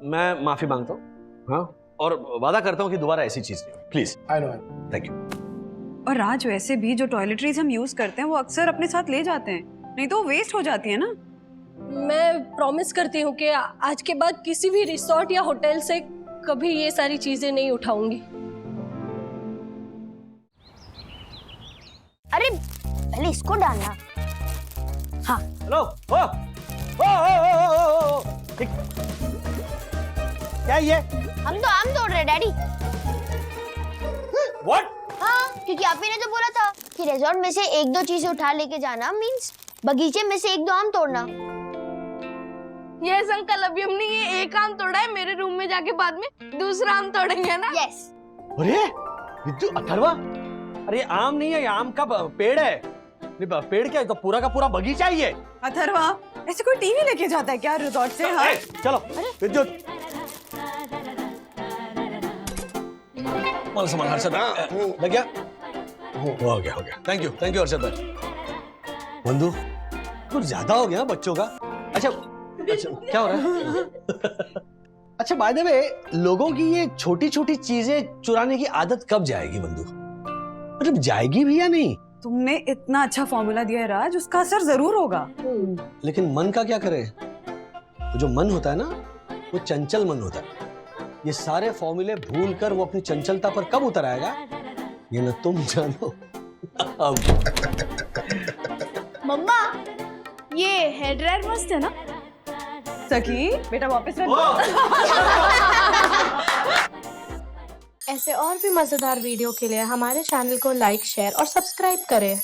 मैं माफी मांगता हूँ, हाँ, और वादा करता हूँ कि दोबारा ऐसी चीज नहीं होगी। Please. I know. Thank you. और राज, वैसे भी जो टॉयलेटरीज हम यूज करते हैं वो अक्सर अपने साथ ले जाते हैं, नहीं तो वो वेस्ट हो जाती है ना। मैं प्रॉमिस करती हूँ कि आज के बाद किसी भी रिसोर्ट या होटल से कभी ये सारी चीजें नहीं उठाऊंगी। अरे पहले इसको डालना। हाँ हेलो, ओ, क्या ये? हम तो आम तोड़ रहे डैडी। What? हाँ, क्योंकि आप ही ने तो बोला था कि रिजॉर्ट में से एक दो चीजें उठा लेके जाना मींस बगीचे में से एक दो आम तोड़ना। यस अंकल, अभी हमने ये एक आम तोड़ा है, मेरे रूम में जाके बाद में दूसरा आम तोड़ेंगे ना। यस। अरे विद्यु, अथर्वा, अरे आम नहीं है, ये आम का पेड़ है। पेड़ क्या है? तो पूरा का पूरा बगीचा ही है। अथर्वा, ऐसे कोई टीवी लेके जाता है क्या रिजॉर्ट से? हाँ? चलो विद्युत, सामान हर्षद लग गया? हो गया। थैंक यू हर्षद भाई। बंधु, कुछ ज्यादा हो गया बच्चों का। अच्छा, क्या हो रहा है? अच्छा, बाय द वे, लोगों की ये छोटी छोटी चीजें चुराने की आदत कब जाएगी बंधु? मतलब जाएगी भी या नहीं? तुमने इतना अच्छा फॉर्मूला दिया है राज, उसका असर जरूर होगा। लेकिन मन का क्या करे? वो जो मन होता है ना, वो चंचल मन होता है। ये सारे फॉर्मूले भूल कर वो अपनी चंचलता पर कब उतर आएगा, ये ना तुम जानो। मम्मा, ये हेयर ड्रायर मस्त है ना? सखी बेटा वापस रख। ऐसे और भी मजेदार वीडियो के लिए हमारे चैनल को लाइक, शेयर और सब्सक्राइब करें।